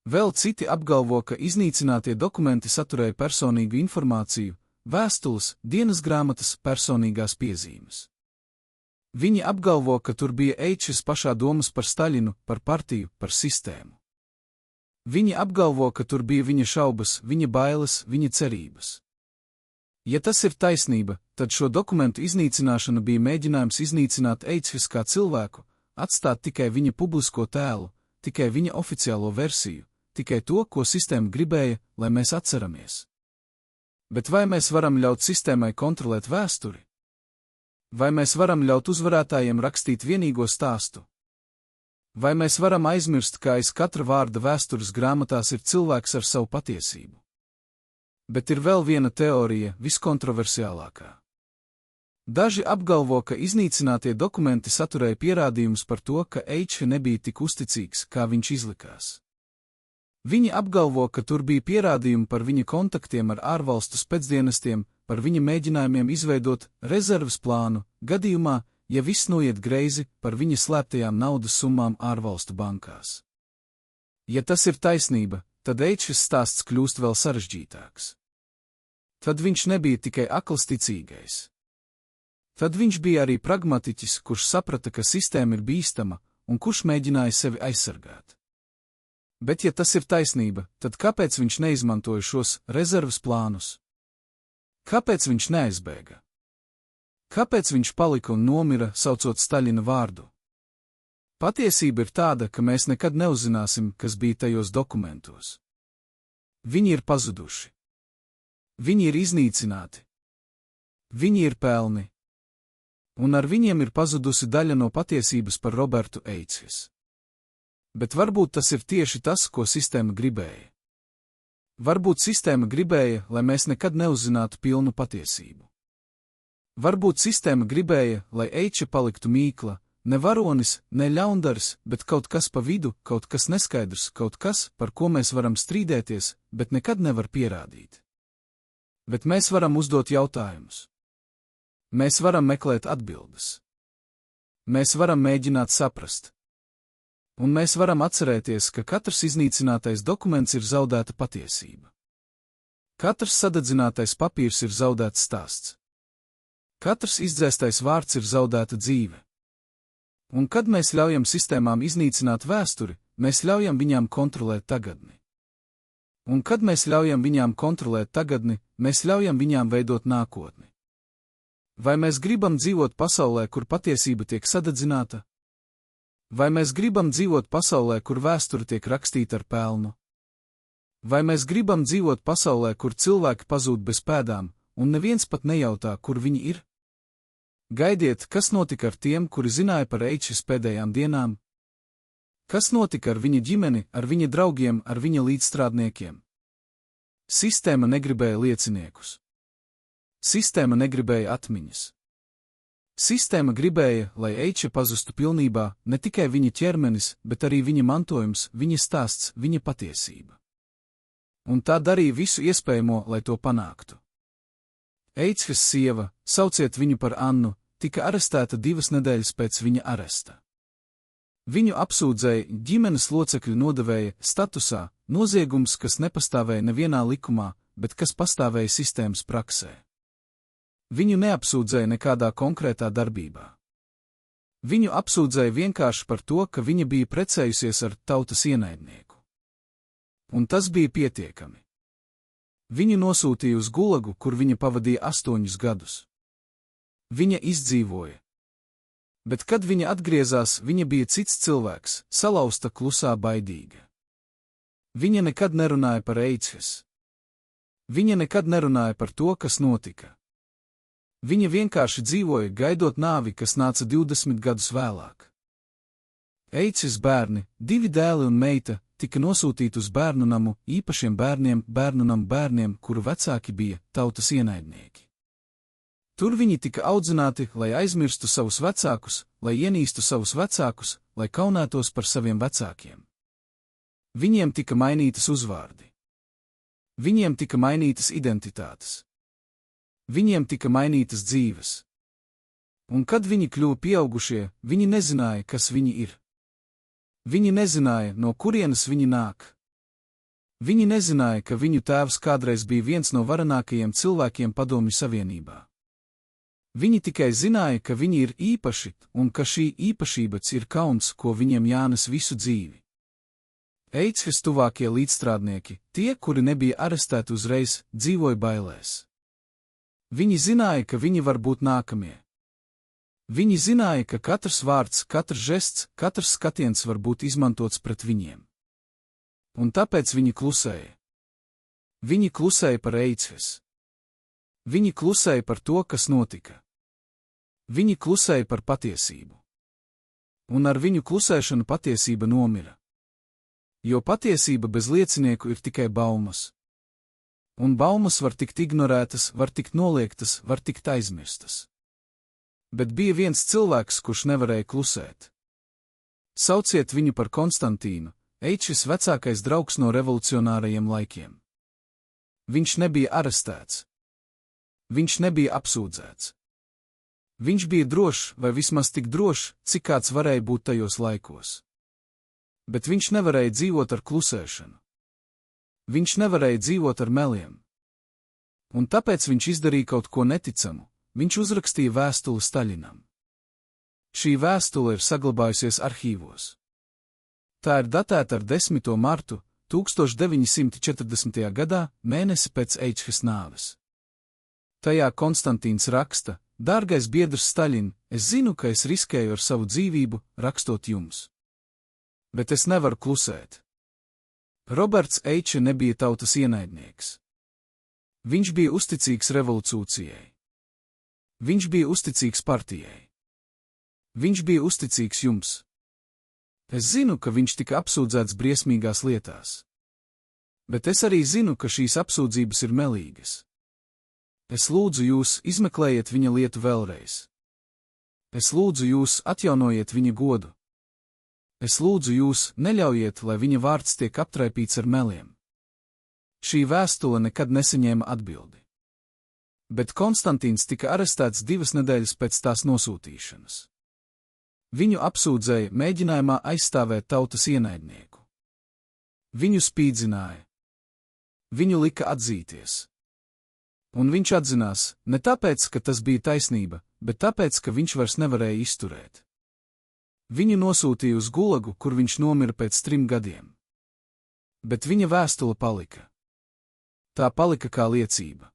Vēl citi apgalvo, ka iznīcinātie dokumenti saturēja personīgu informāciju, vēstules, dienas grāmatas, personīgās piezīmes. Viņi apgalvo, ka tur bija Eichs pašā domas par Staļinu, par partiju, par sistēmu. Viņi apgalvo, ka tur bija viņa šaubas, viņa bailes, viņa cerības. Ja tas ir taisnība, tad šo dokumentu iznīcināšana bija mēģinājums iznīcināt Eichs kā cilvēku, atstāt tikai viņa publisko tēlu, tikai viņa oficiālo versiju, tikai to, ko sistēma gribēja, lai mēs atceramies. Bet vai mēs varam ļaut sistēmai kontrolēt vēsturi? Vai mēs varam ļaut uzvarētājiem rakstīt vienīgo stāstu? Vai mēs varam aizmirst, ka aiz katra vārda vēstures grāmatās ir cilvēks ar savu patiesību? Bet ir vēl viena teorija, viskontroversiālākā. Daži apgalvo, ka iznīcinātie dokumenti saturēja pierādījumus par to, ka Eichs nebija tik uzticīgs, kā viņš izlikās. Viņi apgalvo, ka tur bija pierādījumi par viņa kontaktiem ar ārvalstu spēcdienestiem, par viņa mēģinājumiem izveidot rezerves plānu, gadījumā, ja viss noiet greizi, par viņa slēptajām naudas summām ārvalstu bankās. Ja tas ir taisnība, tad Eichs stāsts kļūst vēl sarežģītāks. Tad viņš nebija tikai akls ticīgais. Tad viņš bija arī pragmatiķis, kurš saprata, ka sistēma ir bīstama un kurš mēģināja sevi aizsargāt. Bet ja tas ir taisnība, tad kāpēc viņš neizmantoja šos rezerves plānus? Kāpēc viņš neaizbēga? Kāpēc viņš palika un nomira, saucot Staļina vārdu? Patiesība ir tāda, ka mēs nekad neuzzināsim, kas bija tajos dokumentos. Viņi ir pazuduši. Viņi ir iznīcināti. Viņi ir pelni. Un ar viņiem ir pazudusi daļa no patiesības par Robertu Eichs. Bet varbūt tas ir tieši tas, ko sistēma gribēja. Varbūt sistēma gribēja, lai mēs nekad neuzzinātu pilnu patiesību. Varbūt sistēma gribēja, lai Eichs paliktu mīkla, ne varonis, ne ļaundaris, bet kaut kas pa vidu, kaut kas neskaidrs, kaut kas, par ko mēs varam strīdēties, bet nekad nevar pierādīt. Bet mēs varam uzdot jautājumus. Mēs varam meklēt atbildes. Mēs varam mēģināt saprast. Un mēs varam atcerēties, ka katrs iznīcinātais dokuments ir zaudēta patiesība. Katrs sadedzinātais papīrs ir zaudēts stāsts. Katrs izdzēstais vārds ir zaudēta dzīve. Un kad mēs ļaujam sistēmām iznīcināt vēsturi, mēs ļaujam viņām kontrolēt tagadni. Un kad mēs ļaujam viņām kontrolēt tagadni, mēs ļaujam viņām veidot nākotni. Vai mēs gribam dzīvot pasaulē, kur patiesība tiek sadedzināta? Vai mēs gribam dzīvot pasaulē, kur vēsture tiek rakstīta ar pelnu? Vai mēs gribam dzīvot pasaulē, kur cilvēki pazūd bez pēdām, un neviens pat nejautā, kur viņi ir? Gaidiet, kas notika ar tiem, kuri zināja par Eičes pēdējām dienām? Kas notika ar viņa ģimeni, ar viņa draugiem, ar viņa līdzstrādniekiem? Sistēma negribēja lieciniekus. Sistēma negribēja atmiņas. Sistēma gribēja, lai Eiče pazustu pilnībā, ne tikai viņa ķermenis, bet arī viņa mantojums, viņa stāsts, viņa patiesība. Un tā darīja visu iespējamo, lai to panāktu. Eičes sieva, sauciet viņu par Annu, tika arestēta 2 nedēļas pēc viņa aresta. Viņu apsūdzēja ģimenes locekļu nodevēja statusā, noziegums, kas nepastāvēja nevienā likumā, bet kas pastāvēja sistēmas praksē. Viņu neapsūdzēja nekādā konkrētā darbībā. Viņu apsūdzēja vienkārši par to, ka viņa bija precējusies ar tautas ienaidnieku. Un tas bija pietiekami. Viņu nosūtīja uz Gulagu, kur viņa pavadīja 8 gadus. Viņa izdzīvoja. Bet kad viņa atgriezās, viņa bija cits cilvēks, salauzta, klusā, baidīga. Viņa nekad nerunāja par Eičes. Viņa nekad nerunāja par to, kas notika. Viņa vienkārši dzīvoja, gaidot nāvi, kas nāca 20 gadus vēlāk. Eičes bērni, 2 dēli un meita, tika nosūtīti uz bērnu namu, īpašiem bērniem, bērnu namu bērniem, kuru vecāki bija tautas ienaidnieki. Tur viņi tika audzināti, lai aizmirstu savus vecākus, lai ienīstu savus vecākus, lai kaunētos par saviem vecākiem. Viņiem tika mainītas uzvārdi. Viņiem tika mainītas identitātes. Viņiem tika mainītas dzīves. Un kad viņi kļuva pieaugušie, viņi nezināja, kas viņi ir. Viņi nezināja, no kurienes viņi nāk. Viņi nezināja, ka viņu tēvs kādreiz bija viens no varenākajiem cilvēkiem Padomju Savienībā. Viņi tikai zināja, ka viņi ir īpaši, un ka šī īpašība ir kauns, ko viņiem jānes visu dzīvi. Eičes tuvākie līdzstrādnieki, tie, kuri nebija arestēti uzreiz, dzīvoja bailēs. Viņi zināja, ka viņi var būt nākamie. Viņi zināja, ka katrs vārds, katrs žests, katrs skatiens var būt izmantots pret viņiem. Un tāpēc viņi klusēja. Viņi klusēja par Eičes. Viņi klusēja par to, kas notika. Viņi klusēja par patiesību. Un ar viņu klusēšanu patiesība nomira. Jo patiesība bez liecinieku ir tikai baumas. Un baumas var tikt ignorētas, var tikt noliegtas, var tikt aizmirstas. Bet bija viens cilvēks, kurš nevarēja klusēt. Sauciet viņu par Konstantīnu, Eičes vecākais draugs no revolucionārajiem laikiem. Viņš nebija arestēts. Viņš nebija apsūdzēts. Viņš bija drošs, vai vismaz tik drošs, cik kāds varēja būt tajos laikos. Bet viņš nevarēja dzīvot ar klusēšanu. Viņš nevarēja dzīvot ar meliem. Un tāpēc viņš izdarīja kaut ko neticamu, viņš uzrakstīja vēstuli Staļinam. Šī vēstule ir saglabājusies arhīvos. Tā ir datēta ar 10. martu 1940. gadā, mēnesi pēc Eičes nāves. Tajā Konstantīns raksta: Dārgais biedrs Staļin, es zinu, ka es riskēju ar savu dzīvību, rakstot jums. Bet es nevaru klusēt. Roberts Eiče nebija tautas ienaidnieks. Viņš bija uzticīgs revolūcijai. Viņš bija uzticīgs partijai. Viņš bija uzticīgs jums. Es zinu, ka viņš tika apsūdzēts briesmīgās lietās. Bet es arī zinu, ka šīs apsūdzības ir melīgas. Es lūdzu jūs, izmeklējiet viņa lietu vēlreiz. Es lūdzu jūs, atjaunojiet viņa godu. Es lūdzu jūs, neļaujiet, lai viņa vārds tiek aptraipīts ar meliem. Šī vēstule nekad nesaņēma atbildi. Bet Konstantīns tika arestēts 2 nedēļas pēc tās nosūtīšanas. Viņu apsūdzēja mēģinājumā aizstāvēt tautas ienaidnieku. Viņu spīdzināja. Viņu lika atzīties. Un viņš atzinās, ne tāpēc, ka tas bija taisnība, bet tāpēc, ka viņš vairs nevarēja izturēt. Viņu nosūtīja uz Gulagu, kur viņš nomira pēc 3 gadiem. Bet viņa vēstule palika. Tā palika kā liecība.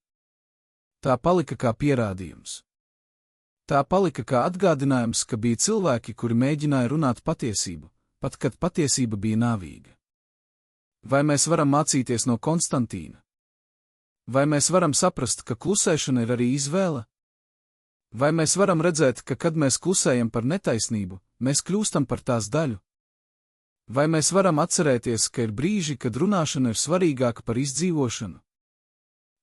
Tā palika kā pierādījums. Tā palika kā atgādinājums, ka bija cilvēki, kuri mēģināja runāt patiesību, pat kad patiesība bija nāvīga. Vai mēs varam mācīties no Konstantīna? Vai mēs varam saprast, ka klusēšana ir arī izvēle? Vai mēs varam redzēt, ka, kad mēs klusējam par netaisnību, mēs kļūstam par tās daļu? Vai mēs varam atcerēties, ka ir brīži, kad runāšana ir svarīgāka par izdzīvošanu?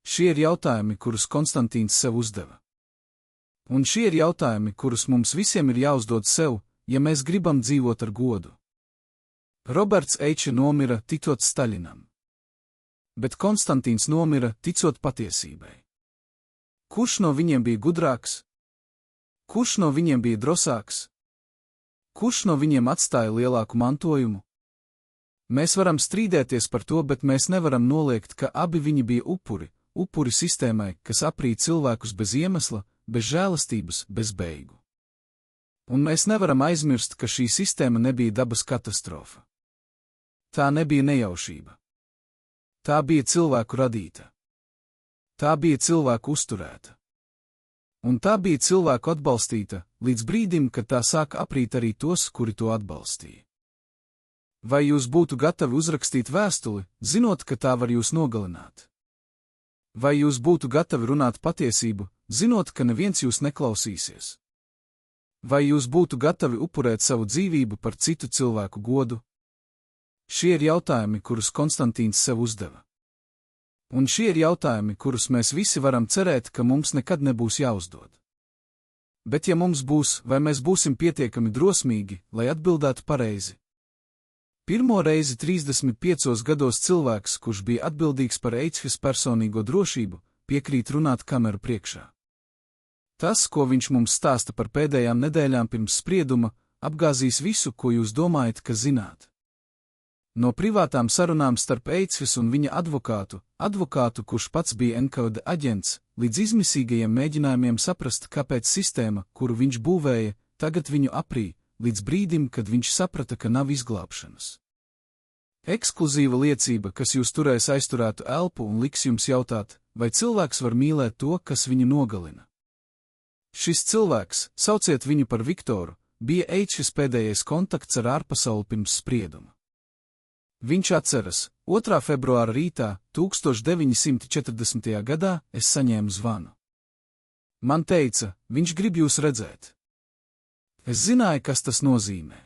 Šie ir jautājumi, kurus Konstantīns sev uzdeva. Un šie ir jautājumi, kurus mums visiem ir jāuzdod sev, ja mēs gribam dzīvot ar godu. Roberts H. nomira ticot Staļinam. Bet Konstantīns nomira ticot patiesībai. Kurš no viņiem bija gudrāks? Kurš no viņiem bija drosāks? Kurš no viņiem atstāja lielāku mantojumu? Mēs varam strīdēties par to, bet mēs nevaram noliegt, ka abi viņi bija upuri sistēmai, kas aprī cilvēkus bez iemesla, bez žēlastības, bez beigu. Un mēs nevaram aizmirst, ka šī sistēma nebija dabas katastrofa. Tā nebija nejaušība. Tā bija cilvēku radīta. Tā bija cilvēku uzturēta. Un tā bija cilvēku atbalstīta, līdz brīdim, kad tā sāka aprīt arī tos, kuri to atbalstīja. Vai jūs būtu gatavi uzrakstīt vēstuli, zinot, ka tā var jūs nogalināt? Vai jūs būtu gatavi runāt patiesību, zinot, ka neviens jūs neklausīsies? Vai jūs būtu gatavi upurēt savu dzīvību par citu cilvēku godu? Šie ir jautājumi, kurus Konstantīns sev uzdeva. Un šie ir jautājumi, kurus mēs visi varam cerēt, ka mums nekad nebūs jāuzdod. Bet ja mums būs, vai mēs būsim pietiekami drosmīgi, lai atbildētu pareizi? Pirmo reizi 35 gados cilvēks, kurš bija atbildīgs par Eichhas personīgo drošību, piekrīt runāt kameru priekšā. Tas, ko viņš mums stāsta par pēdējām nedēļām pirms sprieduma, apgāzīs visu, ko jūs domājat, ka zināt. No privātām sarunām starp Eichhas un viņa advokātu, kurš pats bija NKVD aģents, līdz izmisīgajiem mēģinājumiem saprast, kāpēc sistēma, kuru viņš būvēja, tagad viņu aprī, līdz brīdim, kad viņš saprata, ka nav izglābšanas. Ekskluzīva liecība, kas jūs turēs aizturētu elpu un liks jums jautāt, vai cilvēks var mīlēt to, kas viņu nogalina. Šis cilvēks, sauciet viņu par Viktoru, bija Eichhas pēdējais kontakts ar ārpasauli pirms sprieduma. Viņš atceras, 2. februāra rītā, 1940. gadā, es saņēmu zvanu. Man teica, viņš grib jūs redzēt. Es zināju, kas tas nozīmē.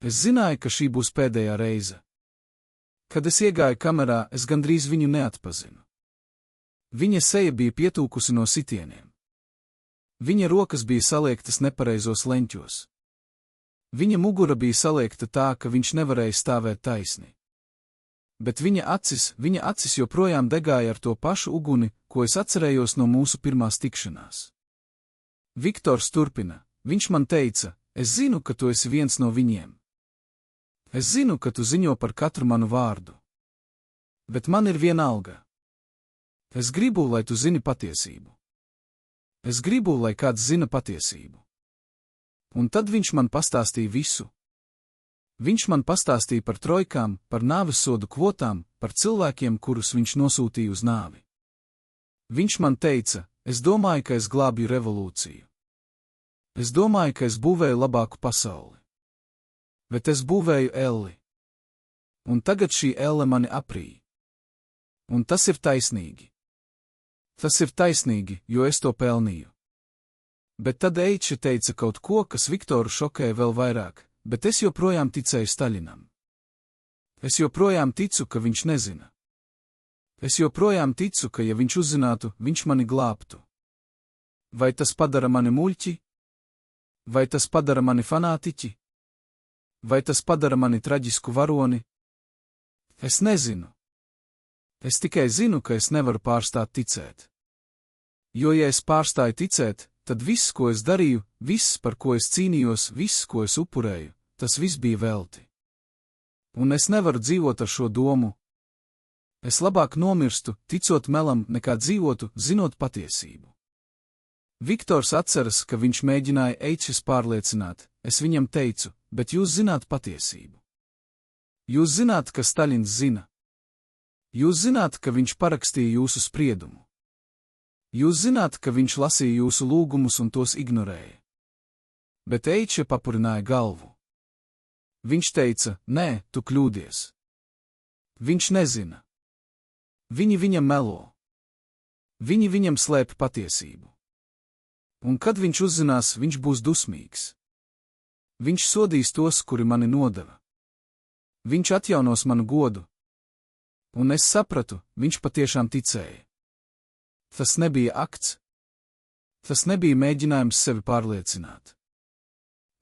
Es zināju, ka šī būs pēdējā reize. Kad es iegāju kamerā, es gandrīz viņu neatpazinu. Viņa seja bija pietūkusi no sitieniem. Viņa rokas bija saliektas nepareizos leņķos. Viņa mugura bija saliekta tā, ka viņš nevarēja stāvēt taisni. Bet viņa acis joprojām degāja ar to pašu uguni, ko es atcerējos no mūsu pirmās tikšanās. Viktors turpina. Viņš man teica, es zinu, ka tu esi viens no viņiem. Es zinu, ka tu ziņo par katru manu vārdu. Bet man ir vienalga. Es gribu, lai tu zini patiesību. Es gribu, lai kāds zina patiesību. Un tad viņš man pastāstīja visu. Viņš man pastāstīja par trojkām, par nāvessodu kvotām, par cilvēkiem, kurus viņš nosūtīja uz nāvi. Viņš man teica, es domāju, ka es glābju revolūciju. Es domāju, ka es būvēju labāku pasauli. Bet es būvēju elli. Un tagad šī elle mani aprī. Un tas ir taisnīgi. Tas ir taisnīgi, jo es to pelnīju. Bet tad Eichs teica kaut ko, kas Viktoru šokēja vēl vairāk, bet es joprojām ticēju Staļinam. Es joprojām ticu, ka viņš nezina. Es joprojām ticu, ka ja viņš uzzinātu, viņš mani glābtu. Vai tas padara mani muļķi? Vai tas padara mani fanātiķi? Vai tas padara mani traģisku varoni? Es nezinu. Es tikai zinu, ka es nevaru pārstāt ticēt. Jo ja es pārstāju ticēt, tad viss, ko es darīju, viss, par ko es cīnījos, viss, ko es upurēju, tas viss bija velti. Un es nevaru dzīvot ar šo domu. Es labāk nomirstu, ticot melam, nekā dzīvotu, zinot patiesību. Viktors atceras, ka viņš mēģināja Eičes pārliecināt, es viņam teicu, bet jūs zināt patiesību. Jūs zināt, ka Staļins zina. Jūs zināt, ka viņš parakstīja jūsu spriedumu. Jūs zināt, ka viņš lasīja jūsu lūgumus un tos ignorēja. Bet Eiče papurināja galvu. Viņš teica, nē, tu kļūdies. Viņš nezina. Viņi viņam melo. Viņi viņam slēpj patiesību. Un kad viņš uzzinās, viņš būs dusmīgs. Viņš sodīs tos, kuri mani nodeva. Viņš atjaunos manu godu. Un es sapratu, viņš patiešām ticēja. Tas nebija akts. Tas nebija mēģinājums sevi pārliecināt.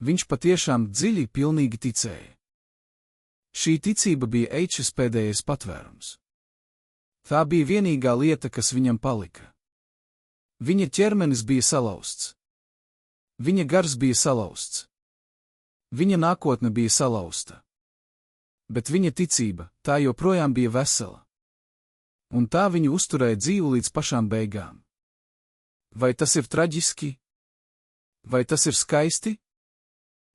Viņš patiešām dziļi, pilnīgi ticēja. Šī ticība bija Eičes pēdējais patvērums. Tā bija vienīgā lieta, kas viņam palika. Viņa ķermenis bija salauzts. Viņa gars bija salauzts. Viņa nākotne bija salauzta. Bet viņa ticība, tā joprojām bija vesela. Un tā viņu uzturēja dzīvu līdz pašām beigām. Vai tas ir traģiski? Vai tas ir skaisti?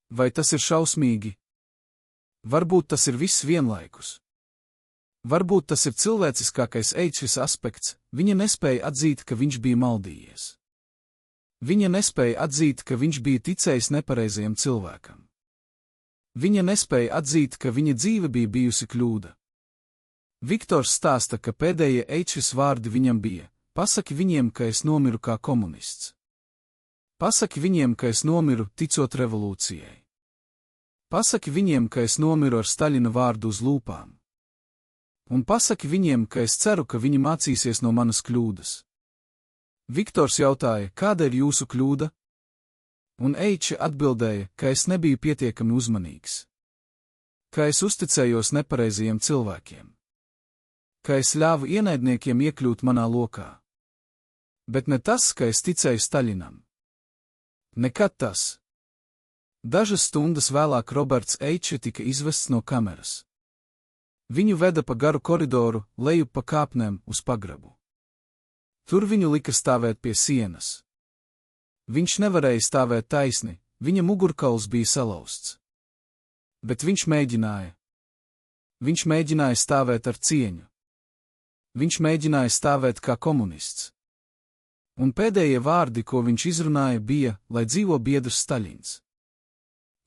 Vai tas ir šausmīgi? Varbūt tas ir viss vienlaikus. Varbūt tas ir cilvēciskākais Eičes aspekts, viņa nespēja atzīt, ka viņš bija maldījies. Viņa nespēja atzīt, ka viņš bija ticējis nepareizajam cilvēkam. Viņa nespēja atzīt, ka viņa dzīve bija bijusi kļūda. Viktors stāsta, ka pēdējie Eičes vārdi viņam bija: pasaki viņiem, ka es nomiru kā komunists. Pasaki viņiem, ka es nomiru, ticot revolūcijai. Pasaki viņiem, ka es nomiru ar Staļina vārdu uz lūpām. Un pasaki viņiem, ka es ceru, ka viņi mācīsies no manas kļūdas. Viktors jautāja, kāda ir jūsu kļūda? Un Eiče atbildēja, ka es nebiju pietiekami uzmanīgs. Ka es uzticējos nepareizajiem cilvēkiem. Ka es ļāvu ienaidniekiem iekļūt manā lokā. Bet ne tas, ka es ticēju Staļinam. Nekad tas. Dažas stundas vēlāk Roberts Eiče tika izvests no kameras. Viņu veda pa garu koridoru, leju pa kāpnēm uz pagrabu. Tur viņu lika stāvēt pie sienas. Viņš nevarēja stāvēt taisni, viņa mugurkauls bija salauzts. Bet viņš mēģināja. Viņš mēģināja stāvēt ar cieņu. Viņš mēģināja stāvēt kā komunists. Un pēdējie vārdi, ko viņš izrunāja, bija, lai dzīvo biedrs Staļins.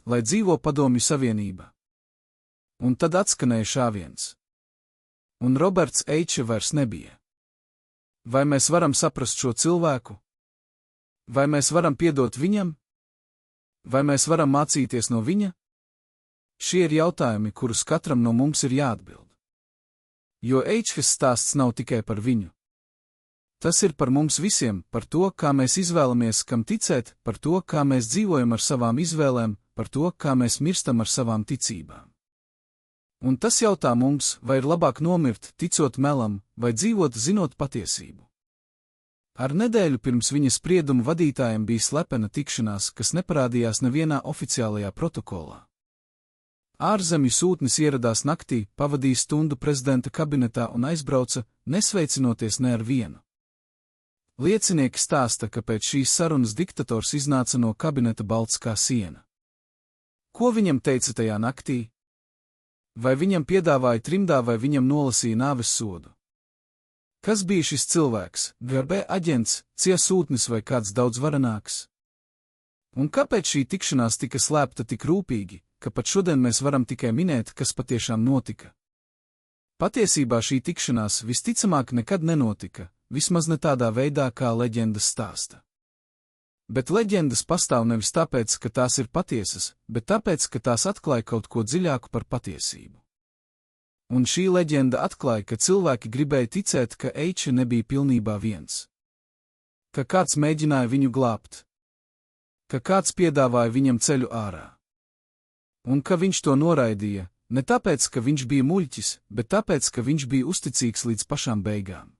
Lai dzīvo Padomju Savienība. Un tad atskanēja šāviens. Un Roberts Eiče vairs nebija. Vai mēs varam saprast šo cilvēku? Vai mēs varam piedot viņam? Vai mēs varam mācīties no viņa? Šie ir jautājumi, kurus katram no mums ir jāatbild. Jo Eičes stāsts nav tikai par viņu. Tas ir par mums visiem, par to, kā mēs izvēlamies, kam ticēt, par to, kā mēs dzīvojam ar savām izvēlēm, par to, kā mēs mirstam ar savām ticībām. Un tas jautā mums, vai ir labāk nomirt, ticot melam, vai dzīvot, zinot patiesību. Ar nedēļu pirms viņa sprieduma vadītājiem bija slepena tikšanās, kas neparādījās nevienā oficiālajā protokolā. Ārzemju sūtnis ieradās naktī, pavadīja stundu prezidenta kabinetā un aizbrauca, nesveicinoties ne ar vienu. Liecinieki stāsta, ka pēc šīs sarunas diktators iznāca no kabineta balts kā siena. Ko viņam teica tajā naktī? Vai viņam piedāvāja trimdā, vai viņam nolasīja nāves sodu? Kas bija šis cilvēks, GRB aģents, CIA sūtnis vai kāds daudz varenāks? Un kāpēc šī tikšanās tika slēpta tik rūpīgi, ka pat šodien mēs varam tikai minēt, kas patiešām notika? Patiesībā šī tikšanās visticamāk nekad nenotika, vismaz ne tādā veidā, kā leģendas stāsta. Bet leģendas pastāv nevis tāpēc, ka tās ir patiesas, bet tāpēc, ka tās atklāja kaut ko dziļāku par patiesību. Un šī leģenda atklāja, ka cilvēki gribēja ticēt, ka Eiče nebija pilnībā viens. Ka kāds mēģināja viņu glābt. Ka kāds piedāvāja viņam ceļu ārā. Un ka viņš to noraidīja, ne tāpēc, ka viņš bija muļķis, bet tāpēc, ka viņš bija uzticīgs līdz pašām beigām.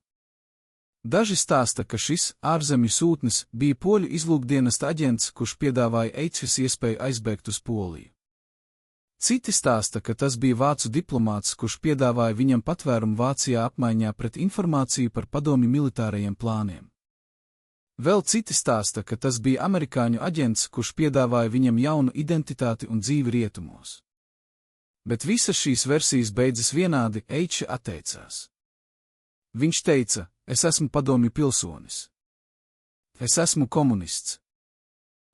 Daži stāsta, ka šis ārzemju sūtnis bija poļu izlūkdienesta aģents, kurš piedāvāja Eičvis iespēju aizbēgt uz Poliju. Citi stāsta, ka tas bija vācu diplomāts, kurš piedāvāja viņam patvērumu Vācijā apmaiņā pret informāciju par padomju militārajiem plāniem. Vēl citi stāsta, ka tas bija amerikāņu aģents, kurš piedāvāja viņam jaunu identitāti un dzīvi rietumos. Bet visas šīs versijas beidzas vienādi, Eičs atteicās. Viņš teica: es esmu padomju pilsonis. Es esmu komunists.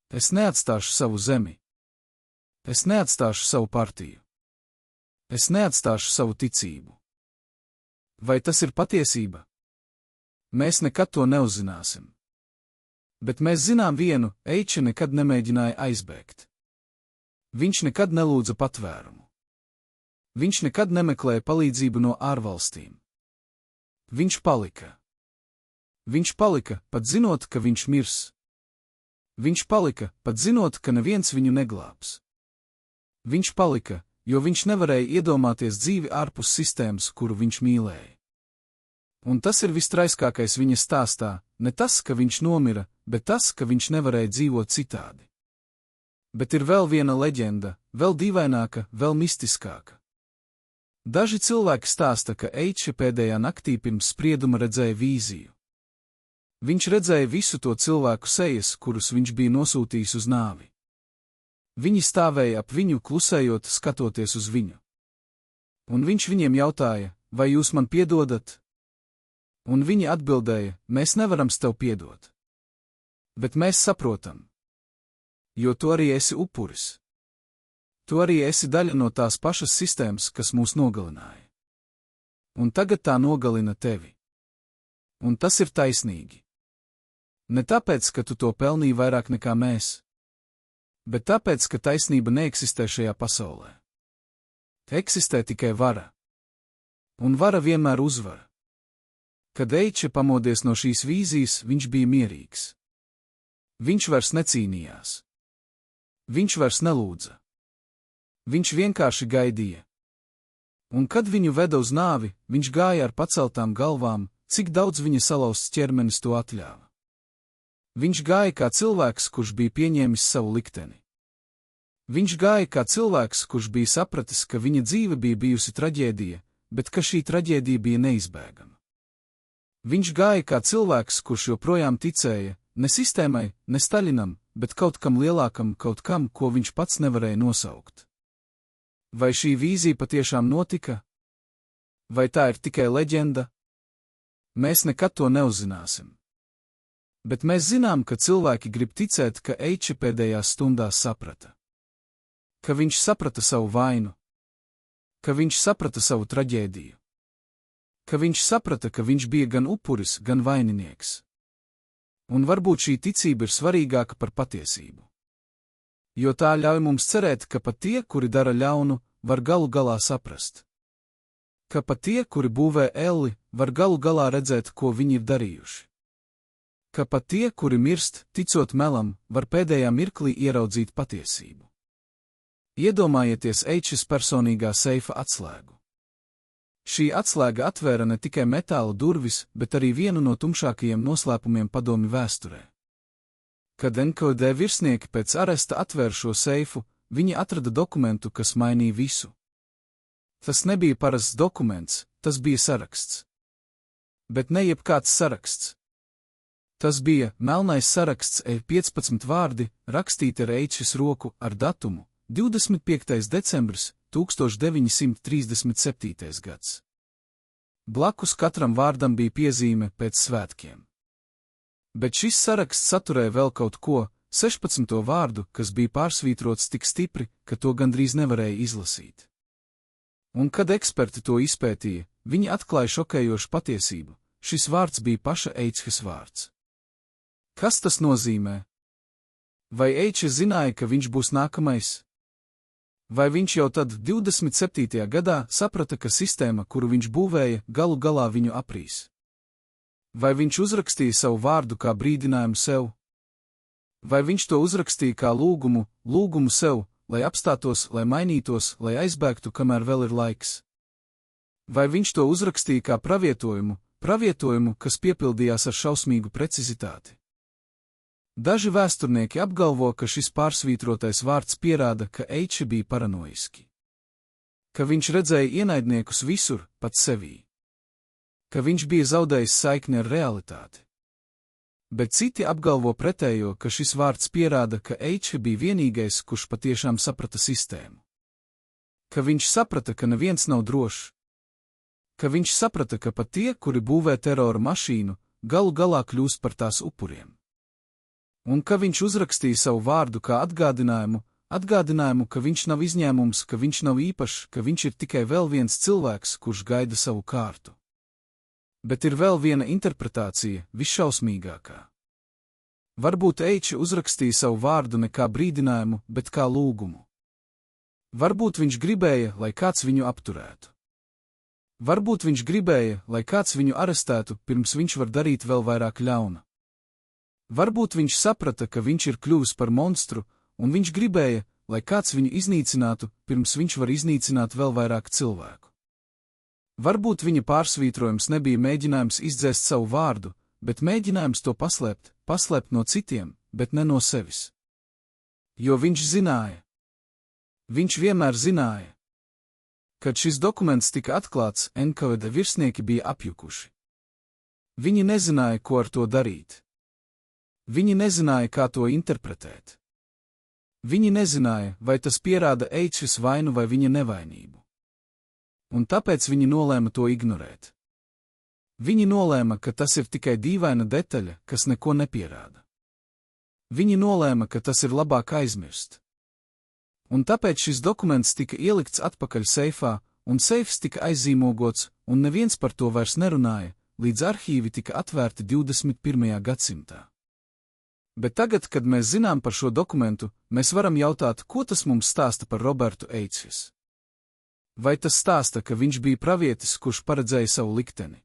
Es neatstāšu savu zemi. Es neatstāšu savu partiju. Es neatstāšu savu ticību. Vai tas ir patiesība? Mēs nekad to neuzzināsim. Bet mēs zinām vienu: Eičs nekad nemēģināja aizbēgt. Viņš nekad nelūdza patvērumu. Viņš nekad nemeklēja palīdzību no ārvalstīm. Viņš palika. Viņš palika, pat zinot, ka viņš mirs. Viņš palika, pat zinot, ka neviens viņu neglābs. Viņš palika, jo viņš nevarēja iedomāties dzīvi ārpus sistēmas, kuru viņš mīlēja. Un tas ir vistraiskākais viņa stāstā, ne tas, ka viņš nomira, bet tas, ka viņš nevarēja dzīvot citādi. Bet ir vēl viena leģenda, vēl dīvaināka, vēl mistiskāka. Daži cilvēki stāsta, ka Eičs pēdējā naktī pirms sprieduma redzēja vīziju. Viņš redzēja visu to cilvēku sejas, kurus viņš bija nosūtījis uz nāvi. Viņi stāvēja ap viņu, klusējot, skatoties uz viņu. Un viņš viņiem jautāja: vai jūs man piedodat? Un viņi atbildēja: mēs nevaram tev piedot. Bet mēs saprotam. Jo tu arī esi upuris. Tu arī esi daļa no tās pašas sistēmas, kas mūs nogalināja. Un tagad tā nogalina tevi. Un tas ir taisnīgi. Ne tāpēc, ka tu to pelnīji vairāk nekā mēs, bet tāpēc, ka taisnība neeksistē šajā pasaulē. Eksistē tikai vara. Un vara vienmēr uzvar. Kad Eičs pamodies no šīs vīzijas, viņš bija mierīgs. Viņš vairs necīnījās. Viņš vairs nelūdza. Viņš vienkārši gaidīja. Un kad viņu veda uz nāvi, viņš gāja ar paceltām galvām, cik daudz viņa salauzts ķermenis to atļāva. Viņš gāja kā cilvēks, kurš bija pieņēmis savu likteni. Viņš gāja kā cilvēks, kurš bija sapratis, ka viņa dzīve bija bijusi traģēdija, bet ka šī traģēdija bija neizbēgama. Viņš gāja kā cilvēks, kurš joprojām ticēja, ne sistēmai, ne Staļinam, bet kaut kam lielākam, kaut kam, ko viņš pats nevarēja nosaukt. Vai šī vīzija patiešām notika? Vai tā ir tikai leģenda? Mēs nekad to neuzzināsim. Bet mēs zinām, ka cilvēki grib ticēt, ka Eičs pēdējās stundās saprata. Ka viņš saprata savu vainu. Ka viņš saprata savu traģēdiju. Ka viņš saprata, ka viņš bija gan upuris, gan vaininieks. Un varbūt šī ticība ir svarīgāka par patiesību. Jo tā ļauj mums cerēt, ka pat tie, kuri dara ļaunu, var galu galā saprast. Ka pat tie, kuri būvē elli, var galu galā redzēt, ko viņi ir darījuši. Ka pat tie, kuri mirst, ticot melam, var pēdējā mirklī ieraudzīt patiesību. Iedomājieties Eičs personīgā seifa atslēgu. Šī atslēga atvēra ne tikai metāla durvis, bet arī vienu no tumšākajiem noslēpumiem padomju vēsturē. Kad NKVD virsnieki pēc aresta atvēra šo seifu, viņi atrada dokumentu, kas mainīja visu. Tas nebija parasts dokuments, tas bija saraksts. Bet ne jebkāds saraksts. Tas bija melnais saraksts, 15 vārdi, rakstīti ar Eičs roku, ar datumu 25. decembris 1937. gads. Blakus katram vārdam bija piezīme pēc svētkiem. Bet šis saraksts saturēja vēl kaut ko, 16. vārdu, kas bija pārsvītrots tik stipri, ka to gandrīz nevarēja izlasīt. Un kad eksperti to izpētīja, viņi atklāja šokējošu patiesību. Šis vārds bija paša Eičs vārds. Kas tas nozīmē? Vai Eičs zināja, ka viņš būs nākamais? Vai viņš jau tad 27. gadā saprata, ka sistēma, kuru viņš būvēja, galu galā viņu aprīs? Vai viņš uzrakstīja savu vārdu kā brīdinājumu sev? Vai viņš to uzrakstīja kā lūgumu sev, lai apstātos, lai mainītos, lai aizbēgtu, kamēr vēl ir laiks? Vai viņš to uzrakstīja kā pravietojumu, pravietojumu, kas piepildījās ar šausmīgu precizitāti. Daži vēsturnieki apgalvo, ka šis pārsvītrotais vārds pierāda, ka H bija paranoiski. Ka viņš redzēja ienaidniekus visur, pat sevī. Ka viņš bija zaudējis saikni ar realitāti. Bet citi apgalvo pretējo, ka šis vārds pierāda, ka H bija vienīgais, kurš patiešām saprata sistēmu. Ka viņš saprata, ka neviens nav drošs. Ka viņš saprata, ka pat tie, kuri būvē terora mašīnu, galu galā kļūst par tās upuriem. Un ka viņš uzrakstīja savu vārdu kā atgādinājumu, ka viņš nav izņēmums, ka viņš nav īpašs, ka viņš ir tikai vēl viens cilvēks, kurš gaida savu kārtu. Bet ir vēl viena interpretācija, visšausmīgākā. Varbūt H uzrakstīja savu vārdu ne kā brīdinājumu, bet kā lūgumu. Varbūt viņš gribēja, lai kāds viņu apturētu. Varbūt viņš gribēja, lai kāds viņu arestētu, pirms viņš var darīt vēl vairāk ļauna. Varbūt viņš saprata, ka viņš ir kļuvis par monstru, un viņš gribēja, lai kāds viņu iznīcinātu, pirms viņš var iznīcināt vēl vairāk cilvēku. Varbūt viņa pārsvītrojums nebija mēģinājums izdzēst savu vārdu, bet mēģinājums to paslēpt no citiem, bet ne no sevis. Jo viņš zināja. Viņš vienmēr zināja. Kad šis dokuments tika atklāts, NKVD virsnieki bija apjukuši. Viņi nezināja, ko ar to darīt. Viņi nezināja, kā to interpretēt. Viņi nezināja, vai tas pierāda H vainu vai viņa nevainību. Un tāpēc viņi nolēma to ignorēt. Viņi nolēma, ka tas ir tikai dīvaina detaļa, kas neko nepierāda. Viņi nolēma, ka tas ir labāk aizmirst. Un tāpēc šis dokuments tika ielikts atpakaļ seifā, un seifs tika aizzīmogots, un neviens par to vairs nerunāja, līdz arhīvi tika atvērti 21. gadsimtā. Bet tagad, kad mēs zinām par šo dokumentu, mēs varam jautāt, ko tas mums stāsta par Robertu H. Vai tas stāsta, ka viņš bija pravietis, kurš paredzēja savu likteni?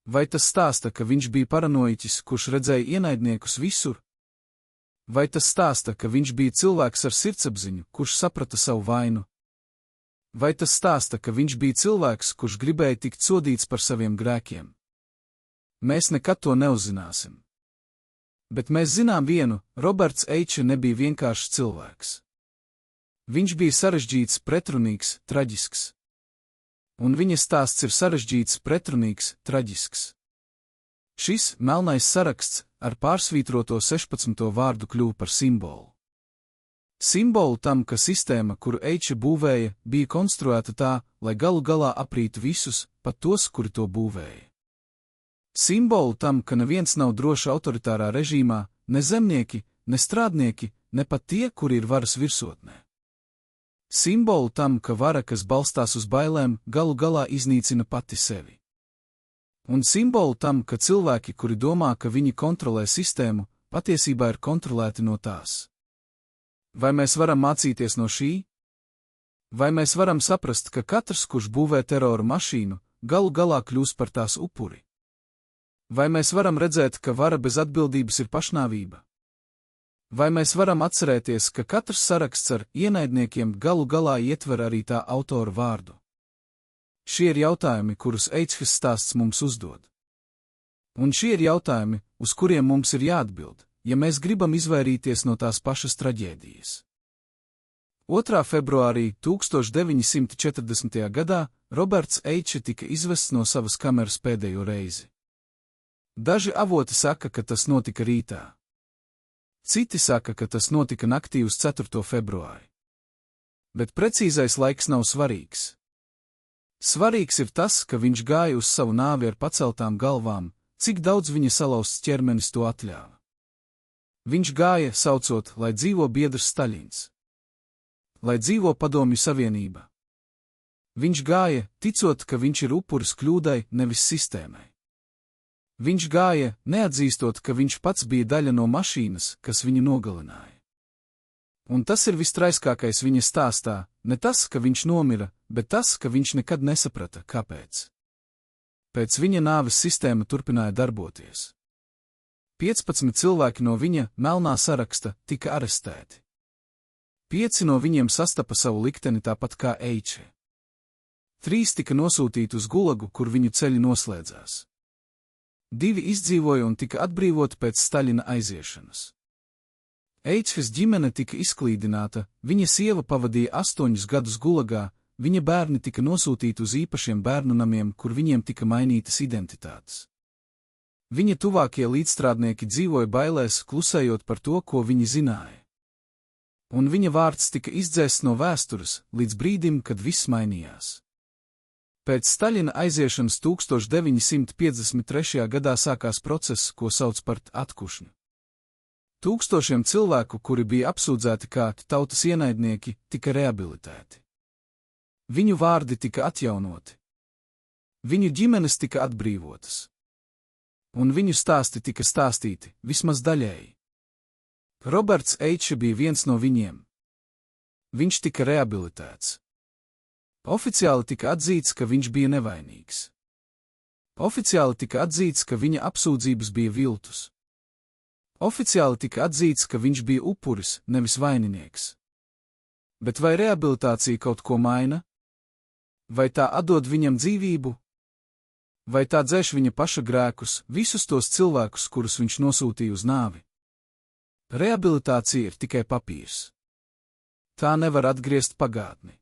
Vai tas stāsta, ka viņš bija paranoiķis, kurš redzēja ienaidniekus visur? Vai tas stāsta, ka viņš bija cilvēks ar sirdsapziņu, kurš saprata savu vainu? Vai tas stāsta, ka viņš bija cilvēks, kurš gribēja tikt sodīts par saviem grēkiem? Mēs nekad to neuzzināsim. Bet mēs zinām vienu, Roberts H. nebija vienkāršs cilvēks. Viņš bija sarežģīts, pretrunīgs, traģisks. Un viņa stāsts ir sarežģīts, pretrunīgs, traģisks. Šis melnais saraksts ar pārsvītroto 16. vārdu kļuva par simbolu. Simbolu tam, ka sistēma, kuru H. būvēja, bija konstruēta tā, lai galu galā aprītu visus, pat tos, kuri to būvēja. Simbolu tam, ka neviens nav drošs autoritārā režīmā, ne zemnieki, ne strādnieki, ne pat tie, kuri ir varas virsotnē. Simbolu tam, ka vara, kas balstās uz bailēm, galu galā iznīcina pati sevi. Un simbolu tam, ka cilvēki, kuri domā, ka viņi kontrolē sistēmu, patiesībā ir kontrolēti no tās. Vai mēs varam mācīties no šī? Vai mēs varam saprast, ka katrs, kurš būvē terora mašīnu, galu galā kļūs par tās upuri? Vai mēs varam redzēt, ka vara bez atbildības ir pašnāvība? Vai mēs varam atcerēties, ka katrs saraksts ar ienaidniekiem galu galā ietver arī tā autora vārdu? Šie ir jautājumi, kurus H. stāsts mums uzdod. Un šie ir jautājumi, uz kuriem mums ir jāatbild, ja mēs gribam izvairīties no tās pašas traģēdijas. 2. februārī 1940. gadā Roberts H. tika izvests no savas kameras pēdējo reizi. Daži avoti saka, ka tas notika rītā. Citi saka, ka tas notika naktī uz 4. februāri. Bet precīzais laiks nav svarīgs. Svarīgs ir tas, ka viņš gāja uz savu nāvi ar paceltām galvām, cik daudz viņa salauzts ķermenis to atļāva. Viņš gāja, saucot, lai dzīvo biedrs Staļins. Lai dzīvo Padomju Savienība. Viņš gāja, ticot, ka viņš ir upuris kļūdai, nevis sistēmai. Viņš gāja, neatzīstot, ka viņš pats bija daļa no mašīnas, kas viņu nogalināja. Un tas ir vistraiskākais viņa stāstā, ne tas, ka viņš nomira, bet tas, ka viņš nekad nesaprata, kāpēc. Pēc viņa nāves sistēma turpināja darboties. 15 cilvēki no viņa melnā saraksta tika arestēti. 5 no viņiem sastapa savu likteni tāpat kā H. 3 tika nosūtīti uz Gulagu, kur viņu ceļi noslēdzās. 2 izdzīvoja un tika atbrīvoti pēc Staļina aiziešanas. Eichhis ģimene tika izklīdināta, viņa sieva pavadīja 8 gadus gulagā, viņa bērni tika nosūtīti uz īpašiem bērnu namiem, kur viņiem tika mainītas identitātes. Viņa tuvākie līdzstrādnieki dzīvoja bailēs, klusējot par to, ko viņi zināja. Un viņa vārds tika izdzēsts no vēstures, līdz brīdim, kad viss mainījās. Pēc Staļina aiziešanas 1953. gadā sākās process, ko sauc par atkušņu. Tūkstošiem cilvēku, kuri bija apsūdzēti kā tautas ienaidnieki, tika rehabilitēti. Viņu vārdi tika atjaunoti. Viņu ģimenes tika atbrīvotas. Un viņu stāsti tika stāstīti, vismaz daļēji. Roberts Eichs bija viens no viņiem. Viņš tika rehabilitēts. Oficiāli tika atzīts, ka viņš bija nevainīgs. Oficiāli tika atzīts, ka viņa apsūdzības bija viltus. Oficiāli tika atzīts, ka viņš bija upuris, nevis vaininieks. Bet vai rehabilitācija kaut ko maina? Vai tā atdod viņam dzīvību? Vai tā dzēš viņa paša grēkus, visus tos cilvēkus, kurus viņš nosūtīja uz nāvi? Rehabilitācija ir tikai papīrs. Tā nevar atgriezt pagātni.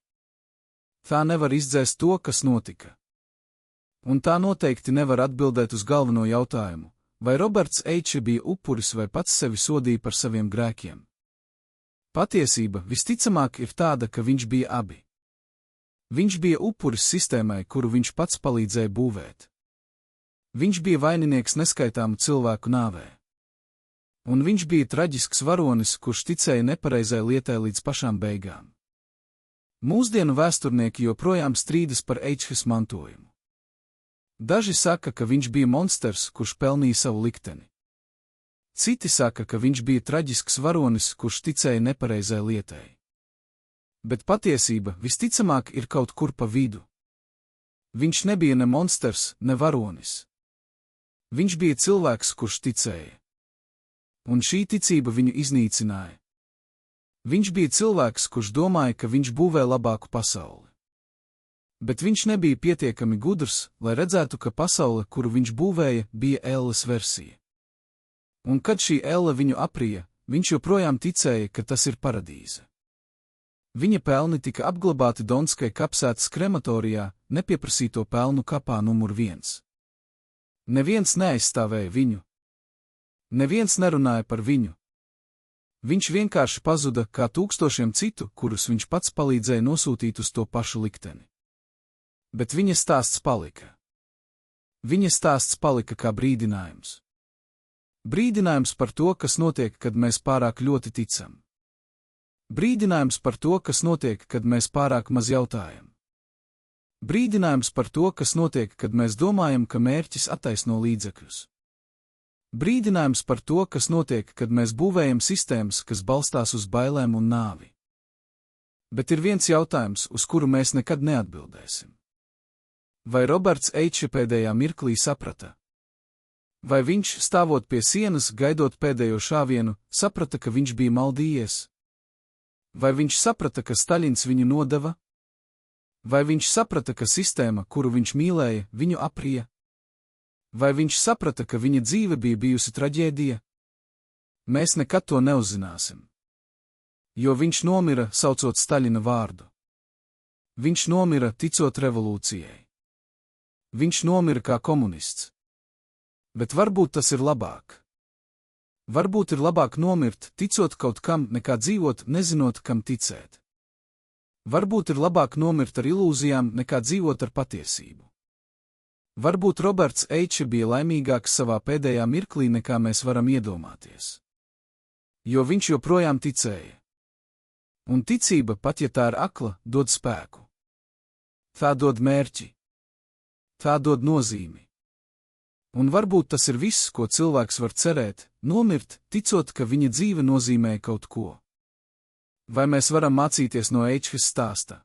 Tā nevar izdzēst to, kas notika. Un tā noteikti nevar atbildēt uz galveno jautājumu, vai Roberts Eichs bija upuris vai pats sevi sodīja par saviem grēkiem. Patiesība visticamāk ir tāda, ka viņš bija abi. Viņš bija upuris sistēmai, kuru viņš pats palīdzēja būvēt. Viņš bija vaininieks neskaitāmu cilvēku nāvē. Un viņš bija traģisks varonis, kurš ticēja nepareizai lietai līdz pašām beigām. Mūsdienu vēsturnieki joprojām strīdas par Eichhis mantojumu. Daži saka, ka viņš bija monsters, kurš pelnīja savu likteni. Citi saka, ka viņš bija traģisks varonis, kurš ticēja nepareizai lietai. Bet patiesība visticamāk ir kaut kur pa vidu. Viņš nebija ne monsters, ne varonis. Viņš bija cilvēks, kurš ticēja. Un šī ticība viņu iznīcināja. Viņš bija cilvēks, kurš domāja, ka viņš būvē labāku pasauli. Bet viņš nebija pietiekami gudrs, lai redzētu, ka pasaule, kuru viņš būvēja, bija Elles versija. Un kad šī Elle viņu aprija, viņš joprojām ticēja, ka tas ir paradīze. Viņa pelni tika apglabāti Donskai kapsētas krematorijā, nepieprasīto pelnu kapā numur 1. Neviens neaizstāvēja viņu. Neviens nerunāja par viņu. Viņš vienkārši pazuda kā tūkstošiem citu, kurus viņš pats palīdzēja nosūtīt uz to pašu likteni. Bet viņa stāsts palika. Viņa stāsts palika kā brīdinājums. Brīdinājums par to, kas notiek, kad mēs pārāk ļoti ticam. Brīdinājums par to, kas notiek, kad mēs pārāk maz jautājam. Brīdinājums par to, kas notiek, kad mēs domājam, ka mērķis attaisno līdzekļus. Brīdinājums par to, kas notiek, kad mēs būvējam sistēmas, kas balstās uz bailēm un nāvi. Bet ir viens jautājums, uz kuru mēs nekad neatbildēsim. Vai Roberts Eichs pēdējā mirklī saprata? Vai viņš, stāvot pie sienas, gaidot pēdējo šāvienu, saprata, ka viņš bija maldījies? Vai viņš saprata, ka Staļins viņu nodeva? Vai viņš saprata, ka sistēma, kuru viņš mīlēja, viņu aprija? Vai viņš saprata, ka viņa dzīve bija bijusi traģēdija? Mēs nekad to neuzzināsim. Jo viņš nomira, saucot Staļina vārdu. Viņš nomira, ticot revolūcijai. Viņš nomira kā komunists. Bet varbūt tas ir labāk. Varbūt ir labāk nomirt, ticot kaut kam, nekā dzīvot, nezinot, kam ticēt. Varbūt ir labāk nomirt ar ilūzijām, nekā dzīvot ar patiesību. Varbūt Roberts Eichs bija laimīgāks savā pēdējā mirklī, nekā mēs varam iedomāties. Jo viņš joprojām ticēja. Un ticība, pat ja tā ir akla, dod spēku. Tā dod mērķi. Tā dod nozīmi. Un varbūt tas ir viss, ko cilvēks var cerēt, nomirt, ticot, ka viņa dzīve nozīmē kaut ko. Vai mēs varam mācīties no Eichs stāsta?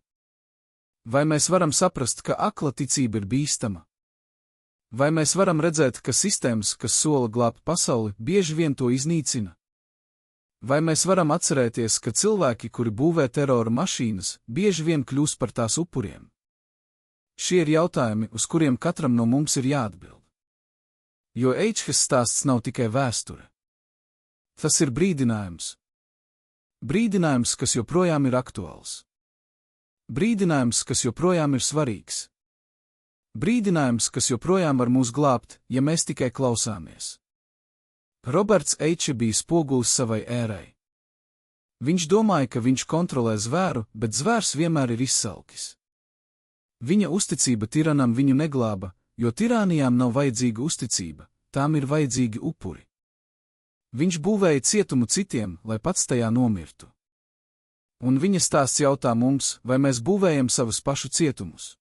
Vai mēs varam saprast, ka akla ticība ir bīstama? Vai mēs varam redzēt, ka sistēmas, kas sola glābt pasauli, bieži vien to iznīcina? Vai mēs varam atcerēties, ka cilvēki, kuri būvē terora mašīnas, bieži vien kļūst par tās upuriem? Šie ir jautājumi, uz kuriem katram no mums ir jāatbild. Jo Eichhas stāsts nav tikai vēsture. Tas ir brīdinājums. Brīdinājums, kas joprojām ir aktuāls. Brīdinājums, kas joprojām ir svarīgs. Brīdinājums, kas joprojām var mūs glābt, ja mēs tikai klausāmies. Roberts Eichs bija spogulis savai ērai. Viņš domāja, ka viņš kontrolē zvēru, bet zvērs vienmēr ir izsalkis. Viņa uzticība tiranam viņu neglāba, jo tirānijām nav vajadzīga uzticība, tām ir vajadzīgi upuri. Viņš būvēja cietumu citiem, lai pats tajā nomirtu. Un viņa stāsts jautā mums, vai mēs būvējam savus pašu cietumus.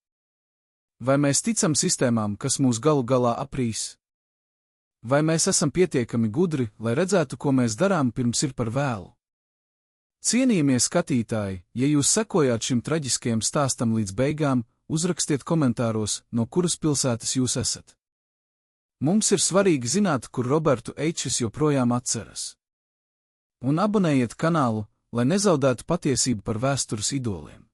Vai mēs ticam sistēmām, kas mūs galu galā aprīs? Vai mēs esam pietiekami gudri, lai redzētu, ko mēs darām, pirms ir par vēlu? Cienījamie skatītāji, ja jūs sekojāt šim traģiskajam stāstam līdz beigām, uzrakstiet komentāros, no kuras pilsētas jūs esat. Mums ir svarīgi zināt, kur Robertu Eichs joprojām atceras. Un abonējiet kanālu, lai nezaudētu patiesību par vēstures idoliem.